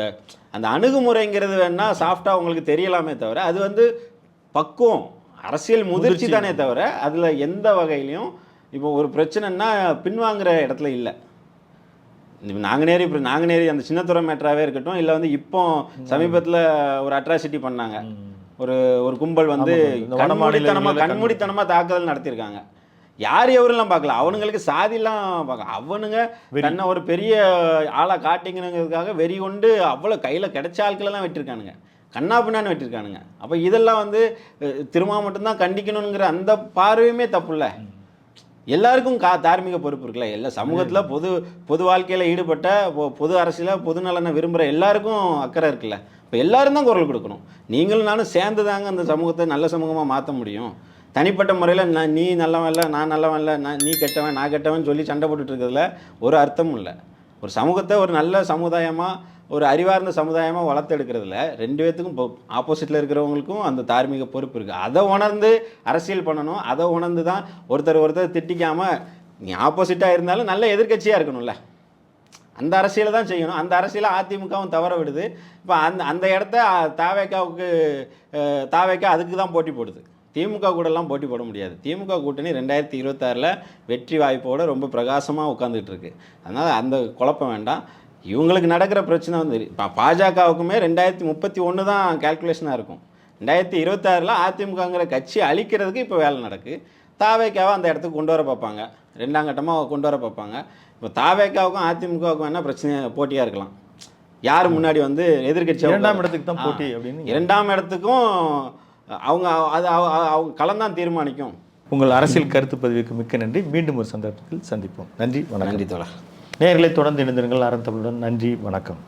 அந்த அணுகுமுறைங்கிறது வேணால் சாஃப்டாக உங்களுக்கு தெரியலாமே தவிர அது வந்து பக்குவம் அரசியல் முதிர்ச்சி தானே தவிர அதில் எந்த வகையிலையும் இப்போ ஒரு பிரச்சனைன்னா பின்வாங்குற இடத்துல இல்லை. நாங்குநேரி அந்த சின்னத்துறை மேட்டராகவே இருக்கட்டும், இல்லை வந்து இப்போ சமீபத்தில் ஒரு அட்ராசிட்டி பண்ணாங்க. ஒரு கும்பல் வந்து கண்மூடித்தனமாக தாக்குதல் நடத்தியிருக்காங்க. யார் எவரெல்லாம் பார்க்கல, அவனுங்களுக்கு சாதிலாம் பார்க்கல. அவனுங்க தன்னை ஒரு பெரிய ஆளாக காட்டிங்கிறதுக்காக வெறி கொண்டு அவ்வளோ கையில் கிடைச்ச ஆட்களெல்லாம் வெட்டிருக்கானுங்க, கண்ணா பின்னான்னு வெட்டிருக்கானுங்க. அப்போ இதெல்லாம் வந்து திரும்ப மட்டும்தான் கண்டிக்கணுங்கிற அந்த பார்வையுமே தப்பு இல்லை. எல்லாருக்கும் தார்மீக பொறுப்பு இருக்குல்ல. எல்லா சமூகத்தில் பொது வாழ்க்கையில் ஈடுபட்ட பொது அரசியல பொது நலனை விரும்புகிற எல்லாருக்கும் அக்கறை இருக்குல்ல. இப்போ எல்லாரும் தான் குரல் கொடுக்கணும். நீங்களும் நானும் சேர்ந்து தாங்க அந்த சமூகத்தை நல்ல சமூகமாக மாற்ற முடியும். தனிப்பட்ட முறையில் நீ நல்லவன் இல்லை, நான் நல்லவன் இல்லை, நீ கெட்டவன் நான் கெட்டவன் சொல்லி சண்டை போட்டுட்டு இருக்கிறதுல ஒரு அர்த்தமும் இல்லை. ஒரு சமூகத்தை ஒரு நல்ல சமுதாயமாக ஒரு அறிவார்ந்த சமுதாயமாக வளர்த்தெடுக்கிறதுல 2 பேர்த்துக்கும் ஆப்போசிட்டில் இருக்கிறவங்களுக்கும் அந்த தார்மீக பொறுப்பு இருக்குது. அதை உணர்ந்து அரசியல் பண்ணணும். அதை உணர்ந்து தான் ஒருத்தர் திட்டிக்காமல் நீ ஆப்போசிட்டாக இருந்தாலும் நல்ல எதிர்க்கட்சியாக இருக்கணும்ல. அந்த அரசியலை தான் செய்யணும். அந்த அரசியலை அதிமுகவும் தவற விடுது. இப்போ அந்த இடத்த தாவேக்கா அதுக்கு தான் போட்டி போடுது. திமுக கூடலாம் போட்டி போட முடியாது. திமுக கூட்டணி 2026 வெற்றி வாய்ப்போடு ரொம்ப பிரகாசமாக உட்காந்துட்டு இருக்கு. அதனால் அந்த குழப்பம் வேண்டாம். இவங்களுக்கு நடக்கிற பிரச்சனை வந்து இப்போ பாஜகவுக்குமே 2031 தான் கால்குலேஷனாக இருக்கும். 2026 அதிமுகங்கிற கட்சி அழிக்கிறதுக்கு இப்போ வேலை நடக்குது. தாவேக்காவை அந்த இடத்துக்கு கொண்டு வர பார்ப்பாங்க, 2ஆம் கட்டமாக கொண்டு வர பார்ப்பாங்க. இப்போ தாவேக்காவுக்கும் அதிமுகவுக்கும் என்ன பிரச்சனை போட்டியாக இருக்கலாம். யார் முன்னாடி வந்து எதிர்கட்சி 2ஆம் இடத்துக்கு தான் போட்டி அப்படின்னு 2ஆம் இடத்துக்கும் அவங்க களம்தான் தீர்மானிக்கும். உங்கள் அரசியல் கருத்து பதிவுக்கு மிக்க நன்றி. மீண்டும் ஒரு சந்தர்ப்பத்தில் சந்திப்போம். நன்றி, வணக்கம். நன்றி தோழர். நேயர்களை தொடர்ந்து இணைந்திருங்கள். ஆரன் தமிழுடன். நன்றி, வணக்கம்.